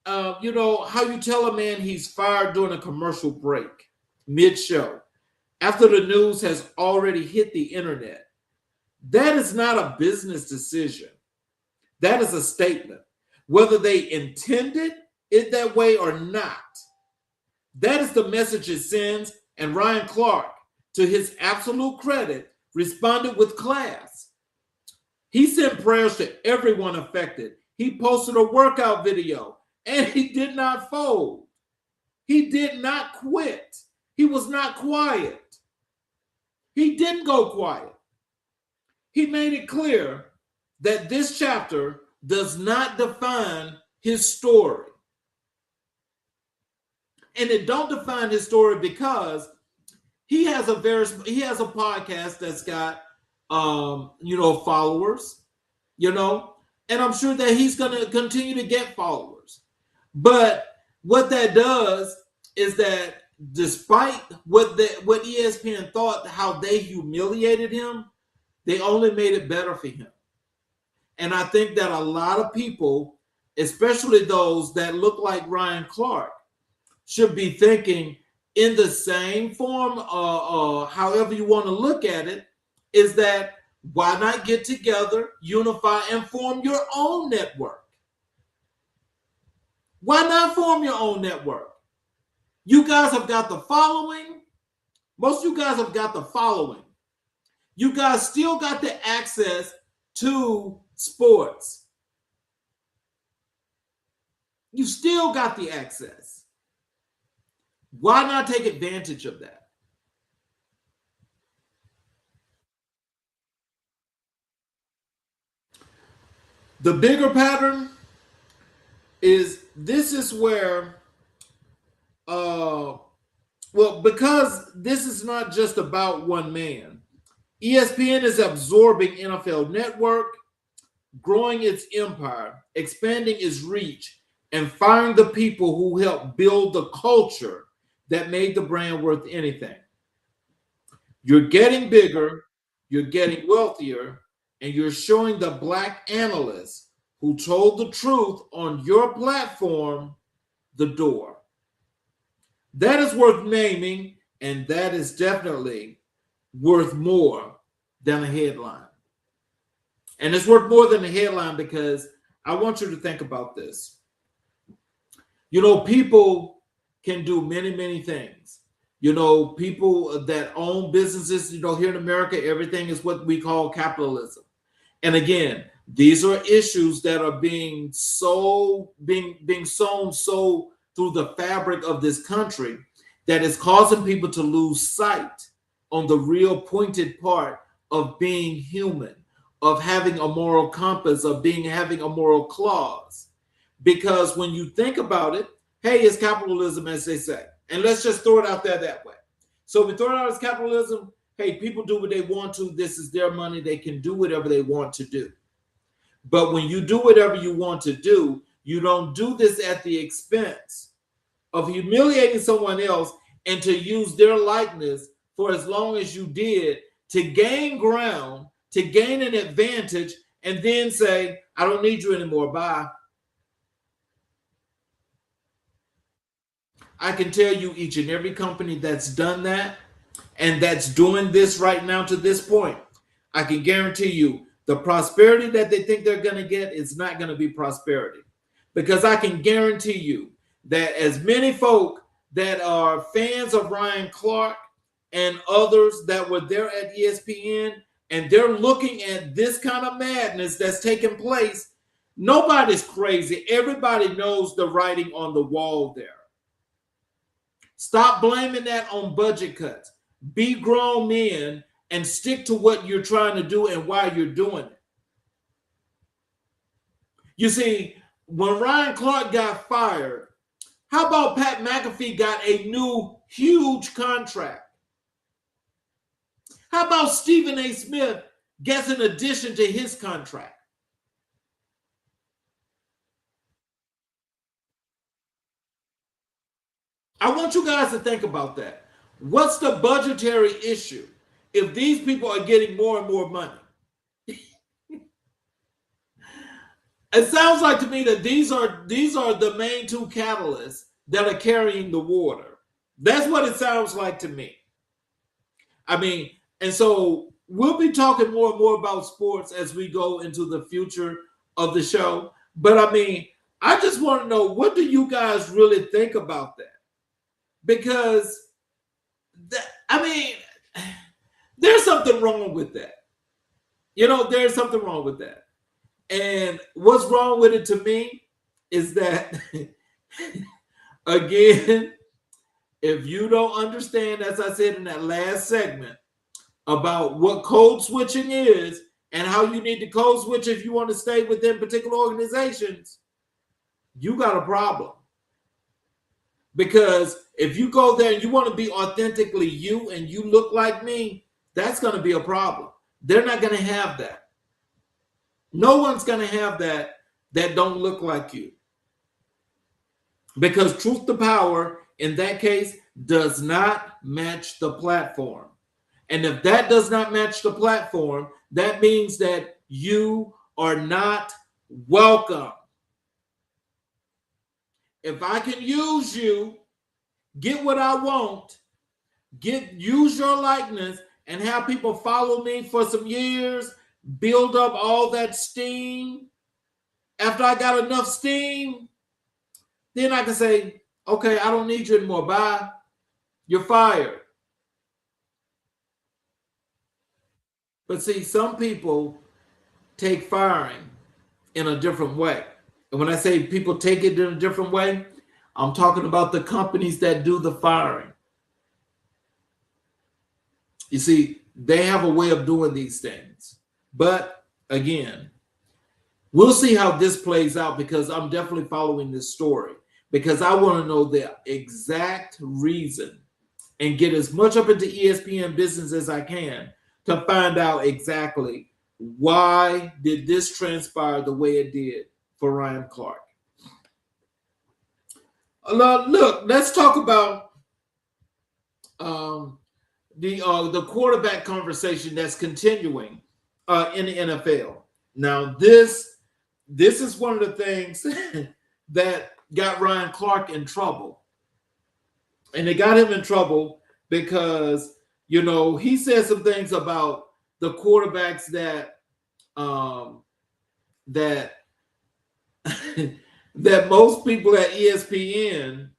how you tell a man he's fired during a commercial break, mid-show, after the news has already hit the internet. That is not a business decision. That is a statement. Whether they intended it that way or not, that is the message it sends. And Ryan Clark, to his absolute credit, responded with class. He sent prayers to everyone affected. He posted a workout video, and he did not fold. He did not quit. He was not quiet. He didn't go quiet. He made it clear that this chapter does not define his story. And it don't define his story because he has a podcast that's got followers, and I'm sure that he's going to continue to get followers. But what that does is that despite what ESPN thought, how they humiliated him, they only made it better for him. And I think that a lot of people, especially those that look like Ryan Clark, should be thinking in the same form, however you want to look at it, is that why not get together, unify, and form your own network? Why not form your own network? You guys have got the following. Most of you guys have got the following. You guys still got the access to sports. You still got the access. Why not take advantage of that? The bigger pattern is this is where, because this is not just about one man, ESPN is absorbing NFL Network, growing its empire, expanding its reach, and firing the people who helped build the culture that made the brand worth anything. You're getting bigger, you're getting wealthier, and you're showing the black analysts who told the truth on your platform the door. That is worth naming, and that is definitely worth more than a headline. And it's worth more than a headline because I want you to think about this. People can do many, many things. People that own businesses, here in America, everything is what we call capitalism. And again, These are issues that are being sown so through the fabric of this country that is causing people to lose sight on the real pointed part of being human, of having a moral compass, of having a moral clause. Because when you think about it, hey, it's capitalism, as they say. And let's just throw it out there that way. So we throw it out as capitalism. Hey, people do what they want to. This is their money. They can do whatever they want to do. But when you do whatever you want to do, you don't do this at the expense of humiliating someone else and to use their likeness for as long as you did to gain ground, to gain an advantage, and then say, I don't need you anymore. Bye. I can tell you each and every company that's done that and that's doing this right now to this point, I can guarantee you the prosperity that they think they're going to get is not going to be prosperity. Because I can guarantee you that as many folk that are fans of Ryan Clark and others that were there at ESPN, and they're looking at this kind of madness that's taking place, nobody's crazy. Everybody knows the writing on the wall there. Stop blaming that on budget cuts. Be grown men and stick to what you're trying to do and why you're doing it. You see, when Ryan Clark got fired, how about Pat McAfee got a new huge contract? How about Stephen A. Smith gets an addition to his contract? I want you guys to think about that. What's the budgetary issue if these people are getting more and more money? It sounds like to me that these are the main two catalysts that are carrying the water. That's what it sounds like to me. I mean, and so we'll be talking more and more about sports as we go into the future of the show. But I mean, I just want to know, what do you guys really think about that? Because there's something wrong with that. There's something wrong with that. And what's wrong with it to me is that, again, if you don't understand, as I said in that last segment, about what code switching is and how you need to code switch if you want to stay within particular organizations, you got a problem. Because if you go there and you want to be authentically you and you look like me, that's going to be a problem. They're not going to have that. No one's going to have that don't look like you. Because truth to power, in that case, does not match the platform. And if that does not match the platform, that means that you are not welcome. If I can use you, get what I want, use your likeness, and have people follow me for some years, build up all that steam. After I got enough steam, then I can say, okay, I don't need you anymore. Bye. You're fired. But see, some people take firing in a different way. And when I say people take it in a different way, I'm talking about the companies that do the firing. You see, they have a way of doing these things. But again, we'll see how this plays out, because I'm definitely following this story, because I want to know the exact reason and get as much up into ESPN business as I can to find out exactly why did this transpire the way it did for Ryan Clark. Look, let's talk about the quarterback conversation that's continuing in the NFL. Now, this is one of the things that got Ryan Clark in trouble. And it got him in trouble because, he said some things about the quarterbacks that that most people at ESPN,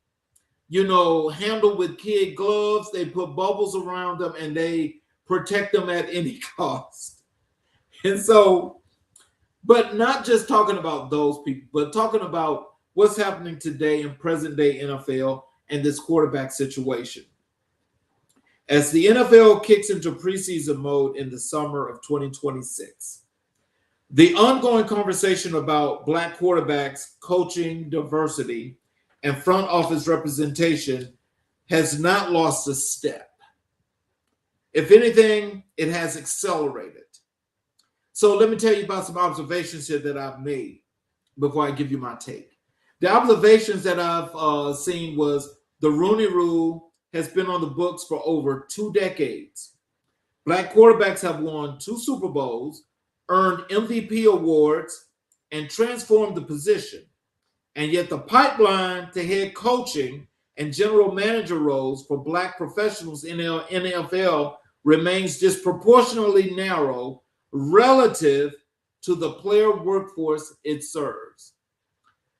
handle with kid gloves. They put bubbles around them and they protect them at any cost. And so But not just talking about those people, but talking about what's happening today in present day NFL and this quarterback situation. As the NFL kicks into preseason mode in the summer of 2026, the ongoing conversation about Black quarterbacks, coaching diversity, and front office representation has not lost a step. If anything, it has accelerated. So let me tell you about some observations here that I've made before I give you my take. The observations that I've seen was the Rooney Rule has been on the books for over 2 decades. Black quarterbacks have won 2 Super Bowls, earned MVP awards, and transformed the position. And yet the pipeline to head coaching and general manager roles for Black professionals in the NFL remains disproportionately narrow relative to the player workforce it serves.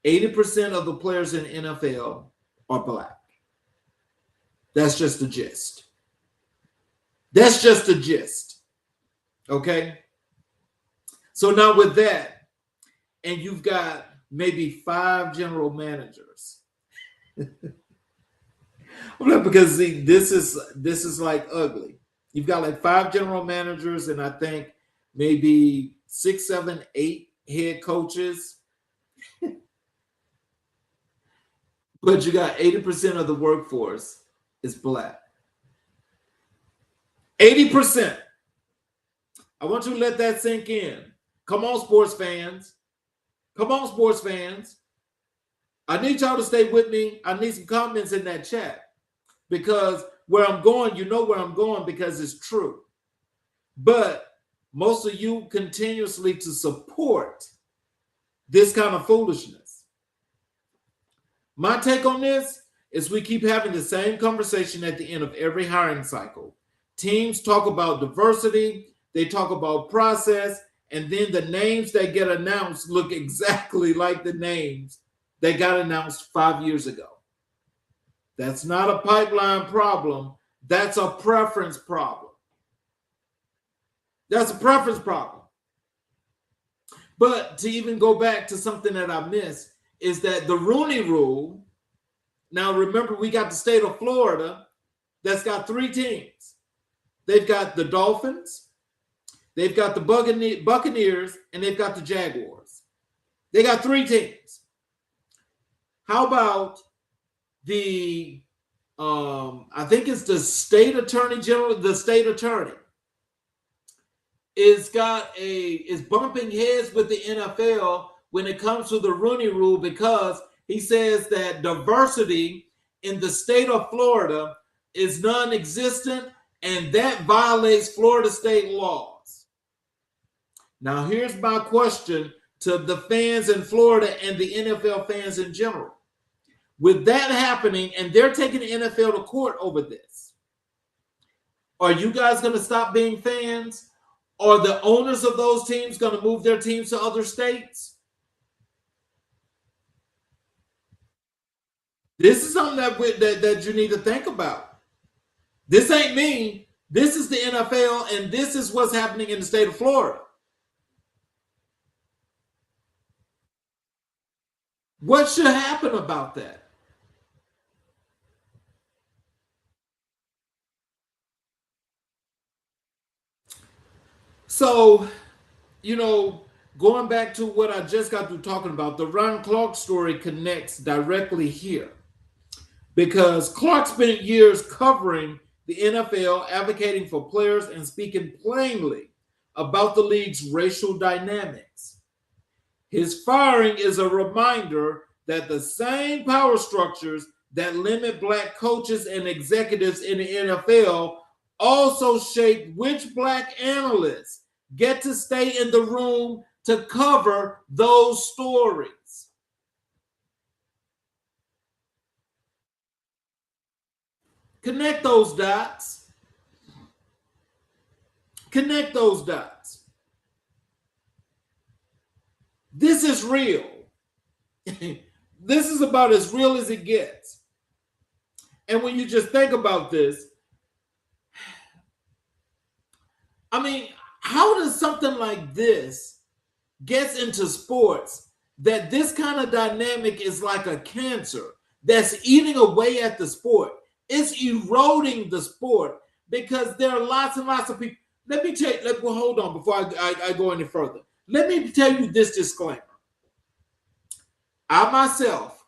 80% of the players in NFL are Black. That's just the gist. That's just the gist. Okay? So now with that, and you've got maybe 5 general managers. Because see, this is like ugly. You've got like 5 general managers, and I think maybe 6, 7, 8 head coaches. But you got 80% of the workforce is Black. 80%. I want you to let that sink in. Come on, sports fans. Come on, sports fans. I need y'all to stay with me. I need some comments in that chat, because where I'm going, you know where I'm going, because it's true. But most of you continuously to support this kind of foolishness. My take on this is we keep having the same conversation at the end of every hiring cycle. Teams talk about diversity, they talk about process, and then the names that get announced look exactly like the names that got announced 5 years ago. That's not a pipeline problem. That's a preference problem. That's a preference problem. But to even go back to something that I missed is that the Rooney Rule, now remember, we got the state of Florida that's got 3 teams. They've got the Dolphins, they've got the Buccaneers, and they've got the Jaguars. They got 3 teams. How about the, I think it's the state attorney general, the state attorney is bumping heads with the NFL when it comes to the Rooney Rule, because he says that diversity in the state of Florida is non-existent, and that violates Florida state laws. Now, here's my question to the fans in Florida and the NFL fans in general. With that happening, and they're taking the NFL to court over this, are you guys going to stop being fans? Are the owners of those teams going to move their teams to other states? This is something that you need to think about. This ain't me. This is the NFL, and this is what's happening in the state of Florida. What should happen about that? So, going back to what I just got through talking about, the Ron Clark story connects directly here, because Clark spent years covering the NFL, advocating for players and speaking plainly about the league's racial dynamics. His firing is a reminder that the same power structures that limit Black coaches and executives in the NFL also shape which Black analysts get to stay in the room to cover those stories. Connect those dots. Connect those dots. This is real. This is about as real as it gets. And when you just think about this, I mean, how does something like this gets into sports, that this kind of dynamic is like a cancer that's eating away at the sport. It's eroding the sport because there are lots and lots of people. Let me tell you, well, hold on before I go any further. Let me tell you this disclaimer. I myself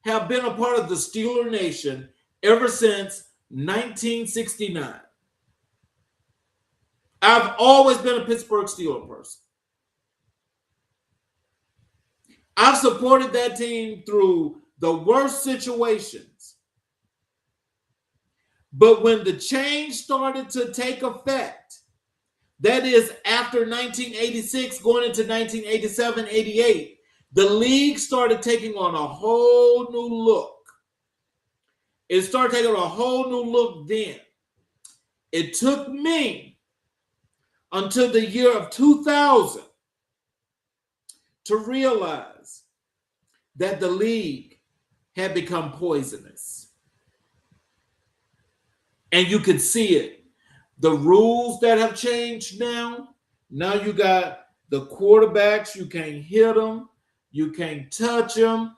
have been a part of the Steeler Nation ever since 1969. I've always been a Pittsburgh Steeler person. I've supported that team through the worst situations. But when the change started to take effect, that is after 1986 going into 1987, 88, the league started taking on a whole new look. It started taking on a whole new look then. It took me until the year of 2000 to realize that the league had become poisonous. And you could see it. The rules that have changed now you got the quarterbacks, you can't hit them, you can't touch them.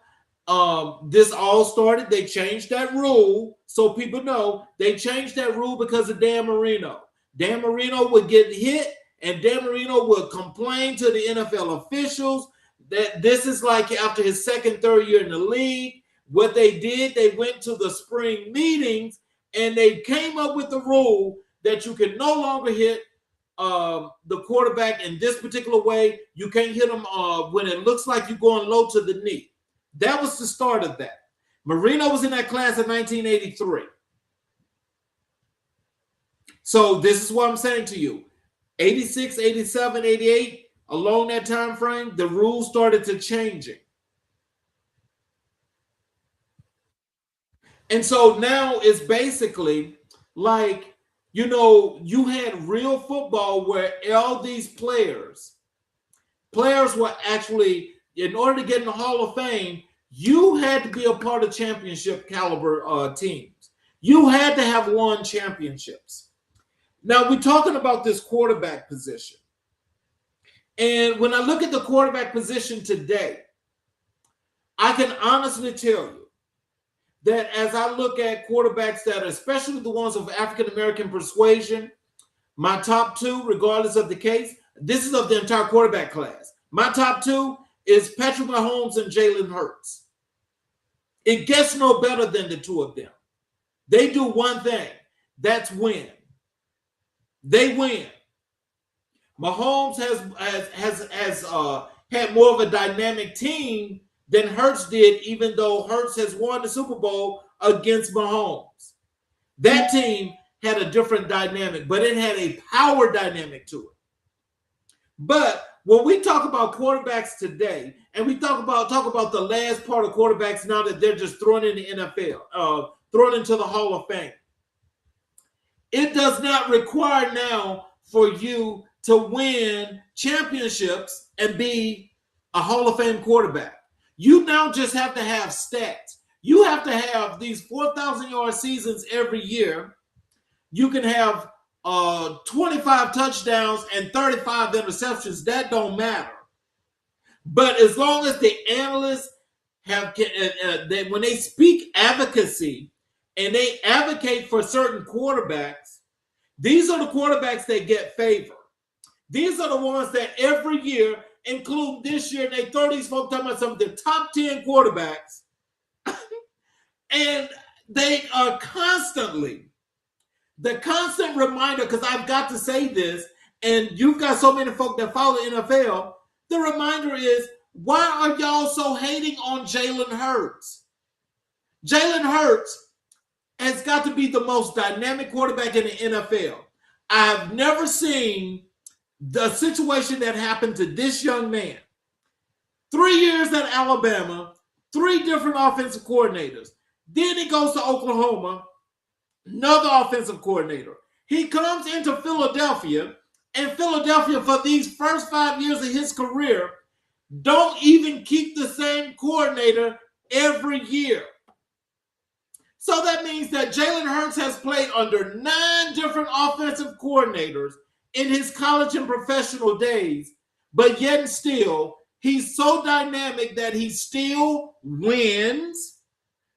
This all started, they changed that rule, so people know, they changed that rule because of Dan Marino. Dan Marino would get hit, and Dan Marino would complain to the NFL officials that this is like after his second, third year in the league. What they did, they went to the spring meetings, and they came up with the rule that you can no longer hit the quarterback in this particular way. You can't hit them when it looks like you're going low to the knee. That was the start of that. Marino was in that class in 1983. So this is what I'm saying to you. 86, 87, 88, along that time frame, the rules started to changing. And so now it's basically like, you had real football where all these players were actually, in order to get in the Hall of Fame, you had to be a part of championship caliber teams. You had to have won championships. Now, we're talking about this quarterback position. And when I look at the quarterback position today, I can honestly tell you that as I look at quarterbacks that are, especially the ones of African-American persuasion, my top two, regardless of the case, this is of the entire quarterback class. My top two is Patrick Mahomes and Jalen Hurts. It gets no better than the two of them. They do one thing, that's win. They win. Mahomes has had more of a dynamic team than Hurts did, even though Hurts has won the Super Bowl against Mahomes. That team had a different dynamic, but it had a power dynamic to it. But when we talk about quarterbacks today, and we talk about the last part of quarterbacks now that they're just thrown in the NFL, thrown into the Hall of Fame, it does not require now for you to win championships and be a Hall of Fame quarterback. You now just have to have stats. You have to have these 4,000-yard seasons every year. You can have 25 touchdowns and 35 interceptions. That don't matter. But as long as the analysts have, when they speak advocacy and they advocate for certain quarterbacks, these are the quarterbacks that get favor. These are the ones that every year, include this year, they throw these folks talking about some of the top 10 quarterbacks, and they are constantly, the constant reminder, because I've got to say this, and you've got so many folks that follow the NFL, the reminder is, why are y'all so hating on Jalen Hurts? Jalen Hurts has got to be the most dynamic quarterback in the NFL. I've never seen the situation that happened to this young man. 3 years at Alabama, 3 different offensive coordinators. Then he goes to Oklahoma, another offensive coordinator. He comes into Philadelphia, and Philadelphia, for these first 5 years of his career, don't even keep the same coordinator every year. So that means that Jalen Hurts has played under 9 different offensive coordinators in his college and professional days but yet and still, he's so dynamic that he still wins,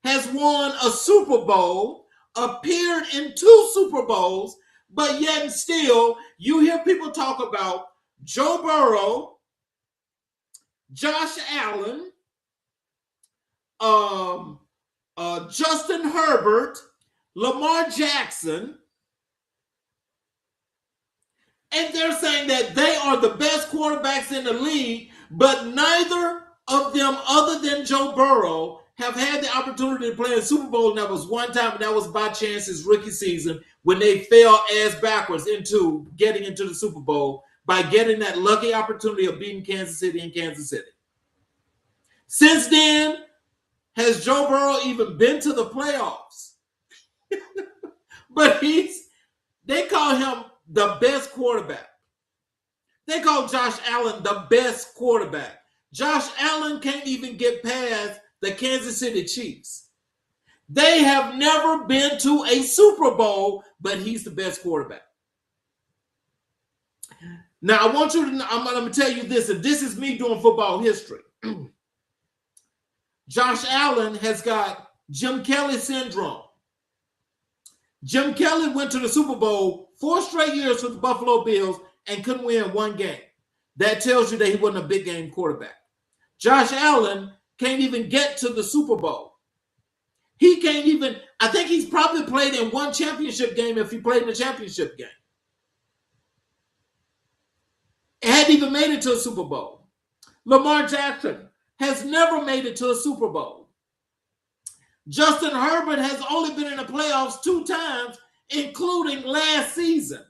has won a Super Bowl, appeared in 2 Super Bowls, but yet and still, you hear people talk about Joe Burrow, Josh Allen, Justin Herbert, Lamar Jackson, and they're saying that they are the best quarterbacks in the league, but neither of them, other than Joe Burrow, have had the opportunity to play in Super Bowl. And that was one time, and that was by chance his rookie season when they fell ass backwards into getting into the Super Bowl by getting that lucky opportunity of beating Kansas City in Kansas City. Since then, has Joe Burrow even been to the playoffs? But they call him the best quarterback. They call Josh Allen the best quarterback. Josh Allen can't even get past the Kansas City Chiefs. They have never been to a Super Bowl, but he's the best quarterback. Now, I want you to, I'm going to tell you this, and this is me doing football history. Josh Allen has got Jim Kelly syndrome. Jim Kelly went to the Super Bowl 4 straight years with the Buffalo Bills and couldn't win 1 game. That tells you that he wasn't a big game quarterback. Josh Allen can't even get to the Super Bowl. He can't even, I think he's probably played in 1 championship game if he played in a championship game. Hadn't even made it to a Super Bowl. Lamar Jackson has never made it to a Super Bowl. Justin Herbert has only been in the playoffs 2 times, including last season.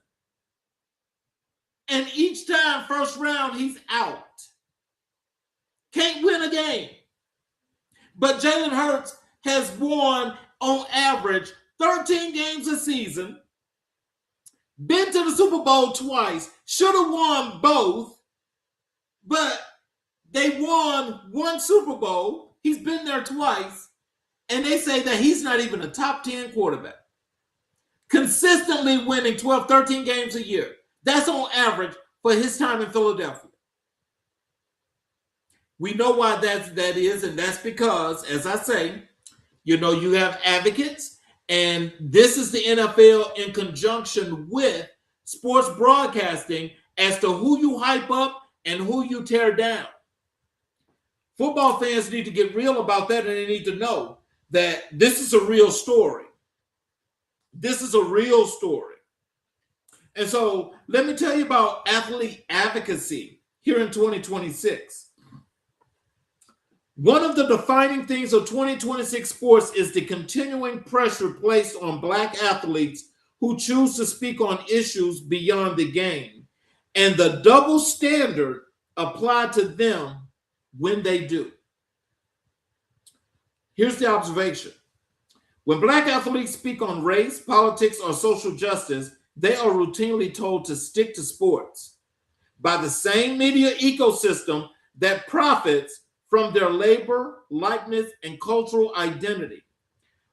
And each time, first round, he's out. Can't win a game. But Jalen Hurts has won, on average, 13 games a season, been to the Super Bowl twice, should have won both, but they won 1 Super Bowl. He's been there twice, and they say that he's not even a top 10 quarterback. Consistently winning 12, 13 games a year. That's on average for his time in Philadelphia. We know why that is, and that's because, as I say, you know, you have advocates, and this is the NFL in conjunction with sports broadcasting as to who you hype up and who you tear down. Football fans need to get real about that, and they need to know that this is a real story. This is a real story. And so let me tell you about athlete advocacy here in 2026. One of the defining things of 2026 sports is the continuing pressure placed on Black athletes who choose to speak on issues beyond the game, and the double standard applied to them when they do. Here's the observation. When Black athletes speak on race, politics, or social justice, they are routinely told to stick to sports by the same media ecosystem that profits from their labor, likeness, and cultural identity.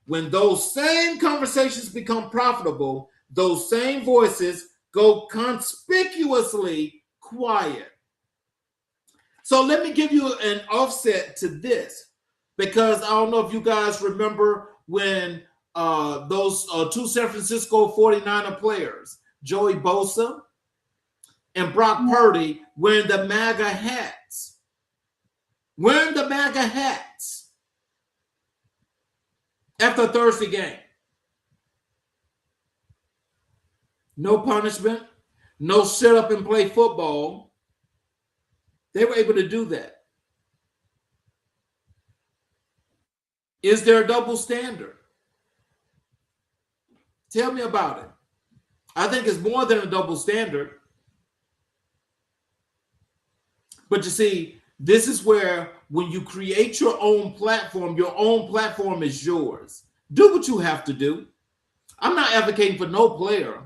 When those same conversations become profitable, those same voices go conspicuously quiet. So let me give you an offset to this, because I don't know if you guys remember when those 2 San Francisco 49er players, Joey Bosa and Brock Purdy, wearing the MAGA hats. Wearing the MAGA hats after a Thursday game. No punishment, no sit up and play football. They were able to do that. Is there a double standard? Tell me about it. I think it's more than a double standard. But you see, this is where when you create your own platform is yours. Do what you have to do. I'm not advocating for no player.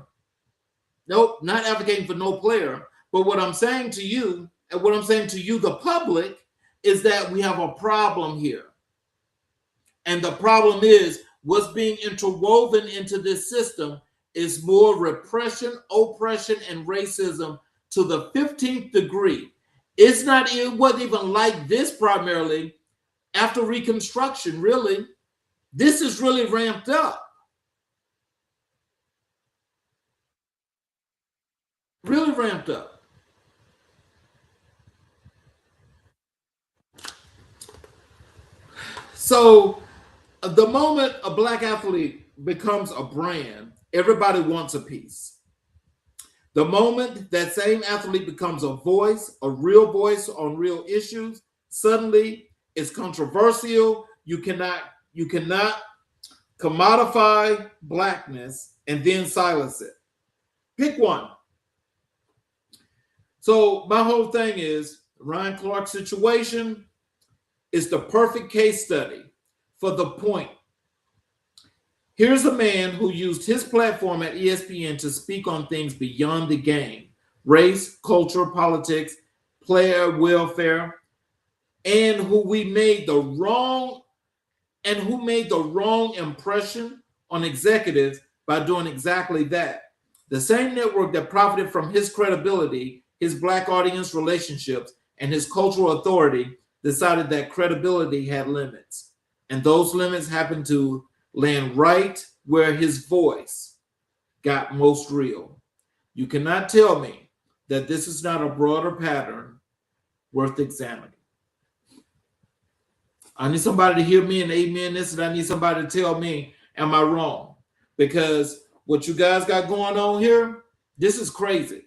Nope, not advocating for no player. But what I'm saying to you, and what I'm saying to you, the public, is that we have a problem here. And the problem is what's being interwoven into this system is more repression, oppression, and racism to the 15th degree. It wasn't even like this primarily after Reconstruction, really. This is really ramped up. Really ramped up. So the moment a black athlete becomes a brand, everybody wants a piece. The moment that same athlete becomes a voice, a real voice on real issues, suddenly it's controversial. You cannot commodify blackness and then silence it. Pick one. So my whole thing is Ryan Clark's situation is the perfect case study for the point. Here's a man who used his platform at ESPN to speak on things beyond the game: race, culture, politics, player welfare, and who made the wrong impression on executives by doing exactly that. The same network that profited from his credibility, his black audience relationships, and his cultural authority decided that credibility had limits. And those limits happened to land right where his voice got most real. You cannot tell me that this is not a broader pattern worth examining. I need somebody to hear me and amen this, and I need somebody to tell me, am I wrong? Because what you guys got going on here, this is crazy.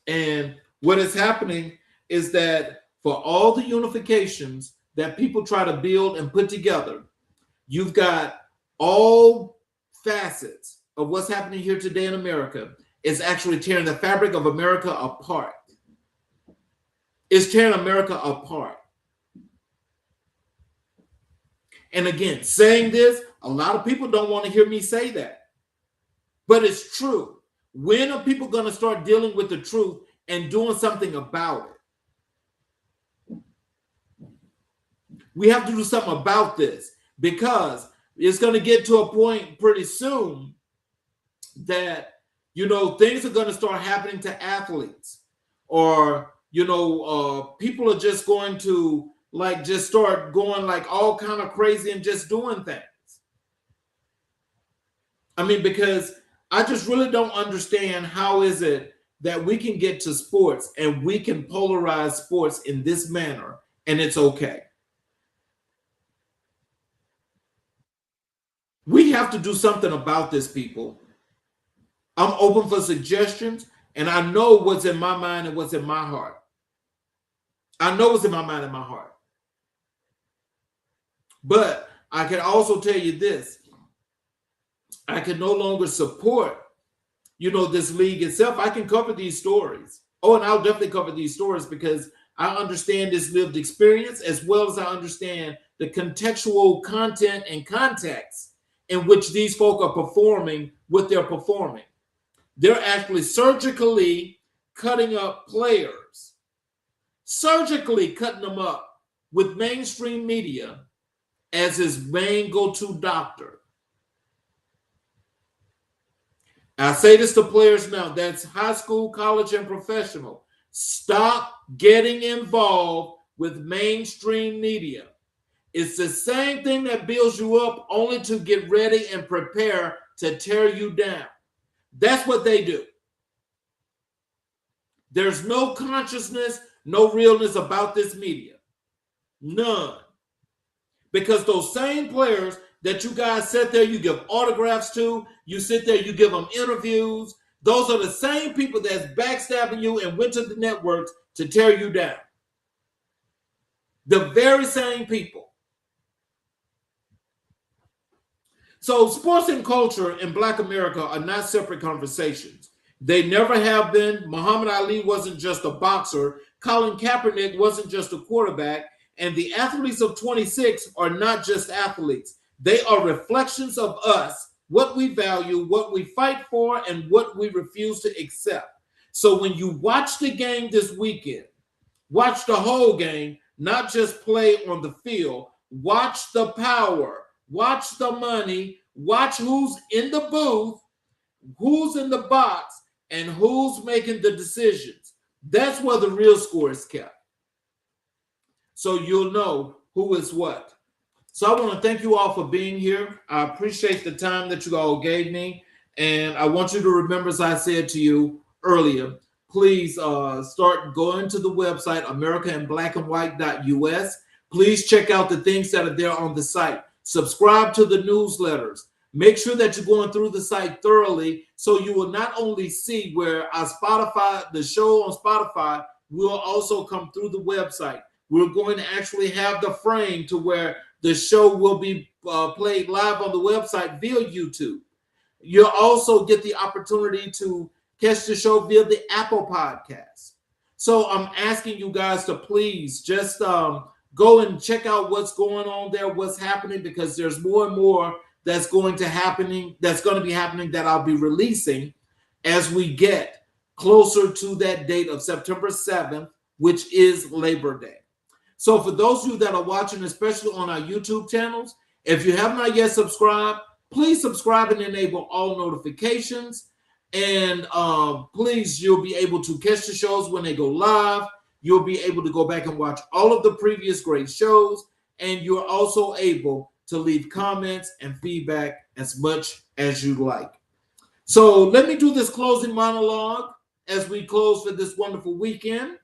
And what is happening is that for all the unifications that people try to build and put together, you've got all facets of what's happening here today in America is actually tearing the fabric of America apart. It's tearing America apart. And again, saying this, a lot of people don't want to hear me say that. But it's true. When are people going to start dealing with the truth and doing something about it? We have to do something about this, because it's going to get to a point pretty soon that, things are going to start happening to athletes, or, people are just going to just start going all kind of crazy and just doing things. I mean, because I just really don't understand how is it that we can get to sports and we can polarize sports in this manner and it's okay. We have to do something about this, people. I'm open for suggestions, and I know what's in my mind and what's in my heart. I know what's in my mind and my heart. But I can also tell you this. I can no longer support, this league itself. I can cover these stories. Oh, and I'll definitely cover these stories because I understand this lived experience, as well as I understand the contextual content and context in which these folk are performing what they're performing. They're actually surgically cutting up players, surgically cutting them up with mainstream media as his main go-to doctor. I say this to players now, that's high school, college, and professional. Stop getting involved with mainstream media. It's the same thing that builds you up only to get ready and prepare to tear you down. That's what they do. There's no consciousness, no realness about this media. None. Because those same players that you guys sit there, you give autographs to, you sit there, you give them interviews, those are the same people that's backstabbing you and went to the networks to tear you down. The very same people. So sports and culture in Black America are not separate conversations. They never have been. Muhammad Ali wasn't just a boxer. Colin Kaepernick wasn't just a quarterback. And the athletes of 26 are not just athletes. They are reflections of us, what we value, what we fight for, and what we refuse to accept. So when you watch the game this weekend, watch the whole game, not just play on the field. Watch the power, watch the money, watch who's in the booth, who's in the box, and who's making the decisions. That's where the real score is kept. So you'll know who is what. So I want to thank you all for being here. I appreciate the time that you all gave me. And I want you to remember, as I said to you earlier, please start going to the website, americainblackandwhite.us. Please check out the things that are there on the site. Subscribe to the newsletters. Make sure that you're going through the site thoroughly so you will not only see where our Spotify, the show on Spotify, will also come through the website. We're going to actually have the frame to where the show will be played live on the website via YouTube. You'll also get the opportunity to catch the show via the Apple Podcast. So I'm asking you guys to please just go and check out what's going on there, what's happening, because there's more and more that's going to be happening that I'll be releasing as we get closer to that date of September 7th, which is Labor Day. So for those of you that are watching, especially on our YouTube channels, if you have not yet subscribed, please subscribe and enable all notifications. And please, you'll be able to catch the shows when they go live. You'll be able to go back and watch all of the previous great shows. And you're also able to leave comments and feedback as much as you like. So let me do this closing monologue as we close for this wonderful weekend.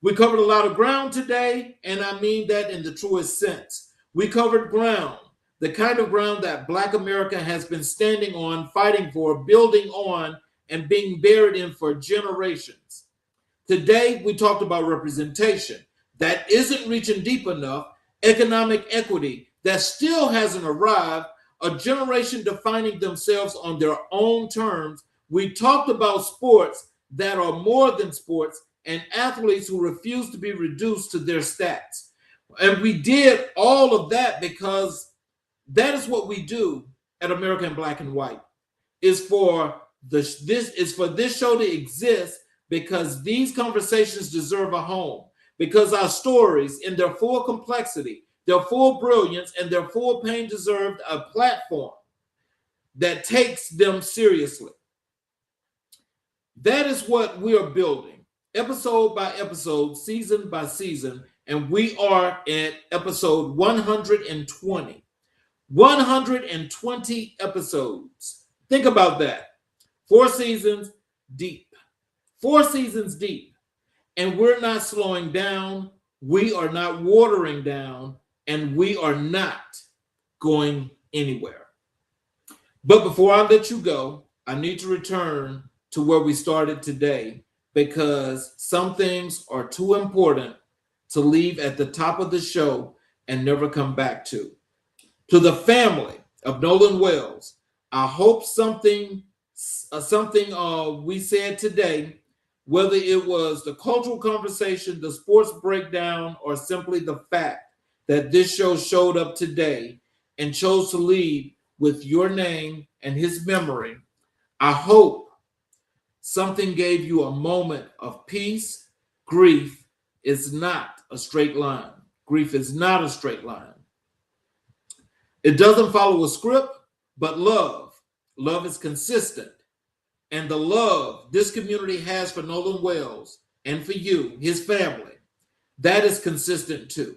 We covered a lot of ground today, and I mean that in the truest sense. We covered ground, the kind of ground that Black America has been standing on, fighting for, building on, and being buried in for generations. Today, we talked about representation that isn't reaching deep enough, economic equity that still hasn't arrived, a generation defining themselves on their own terms. We talked about sports that are more than sports, and athletes who refuse to be reduced to their stats. And we did all of that because that is what we do at American Black and White, is for this show to exist because these conversations deserve a home, because our stories in their full complexity, their full brilliance, and their full pain deserved a platform that takes them seriously. That is what we are building. Episode by episode, season by season, and we are at episode 120. 120 episodes. Think about that. 4 seasons deep. 4 seasons deep. And we're not slowing down. We are not watering down. And we are not going anywhere. But before I let you go, I need to return to where we started today, because some things are too important to leave at the top of the show and never come back to. To the family of Nolan Wells, I hope something we said today, whether it was the cultural conversation, the sports breakdown, or simply the fact that this show showed up today and chose to lead with your name and his memory, I hope something gave you a moment of peace. Grief is not a straight line. Grief is not a straight line. It doesn't follow a script, but love is consistent. And the love this community has for Nolan Wells and for you, his family, that is consistent too.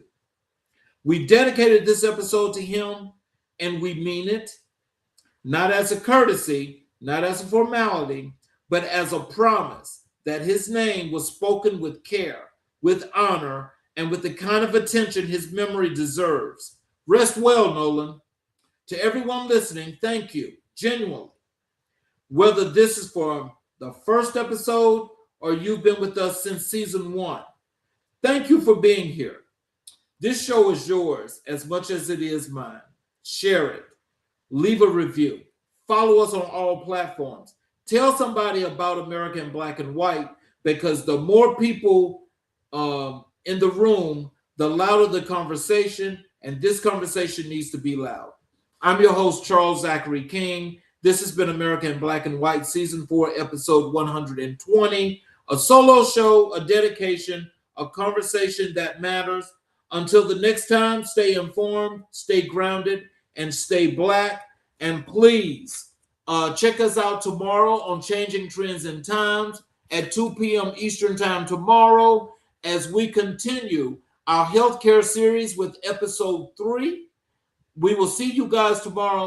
We dedicated this episode to him, and we mean it, not as a courtesy, not as a formality, but as a promise that his name was spoken with care, with honor, and with the kind of attention his memory deserves. Rest well, Nolan. To everyone listening, thank you, genuinely. Whether this is for the first episode or you've been with us since season 1, thank you for being here. This show is yours as much as it is mine. Share it. Leave a review. Follow us on all platforms. Tell somebody about American Black and White, because the more people in the room, the louder the conversation, and this conversation needs to be loud. I'm your host, Charles Zachary King. This has been American Black and White, Season 4, Episode 120, a solo show, a dedication, a conversation that matters. Until the next time, stay informed, stay grounded, and stay Black. And please, check us out tomorrow on Changing Trends and Times. at 2 p.m. Eastern Time tomorrow as we continue our healthcare series with episode 3. We will see you guys tomorrow.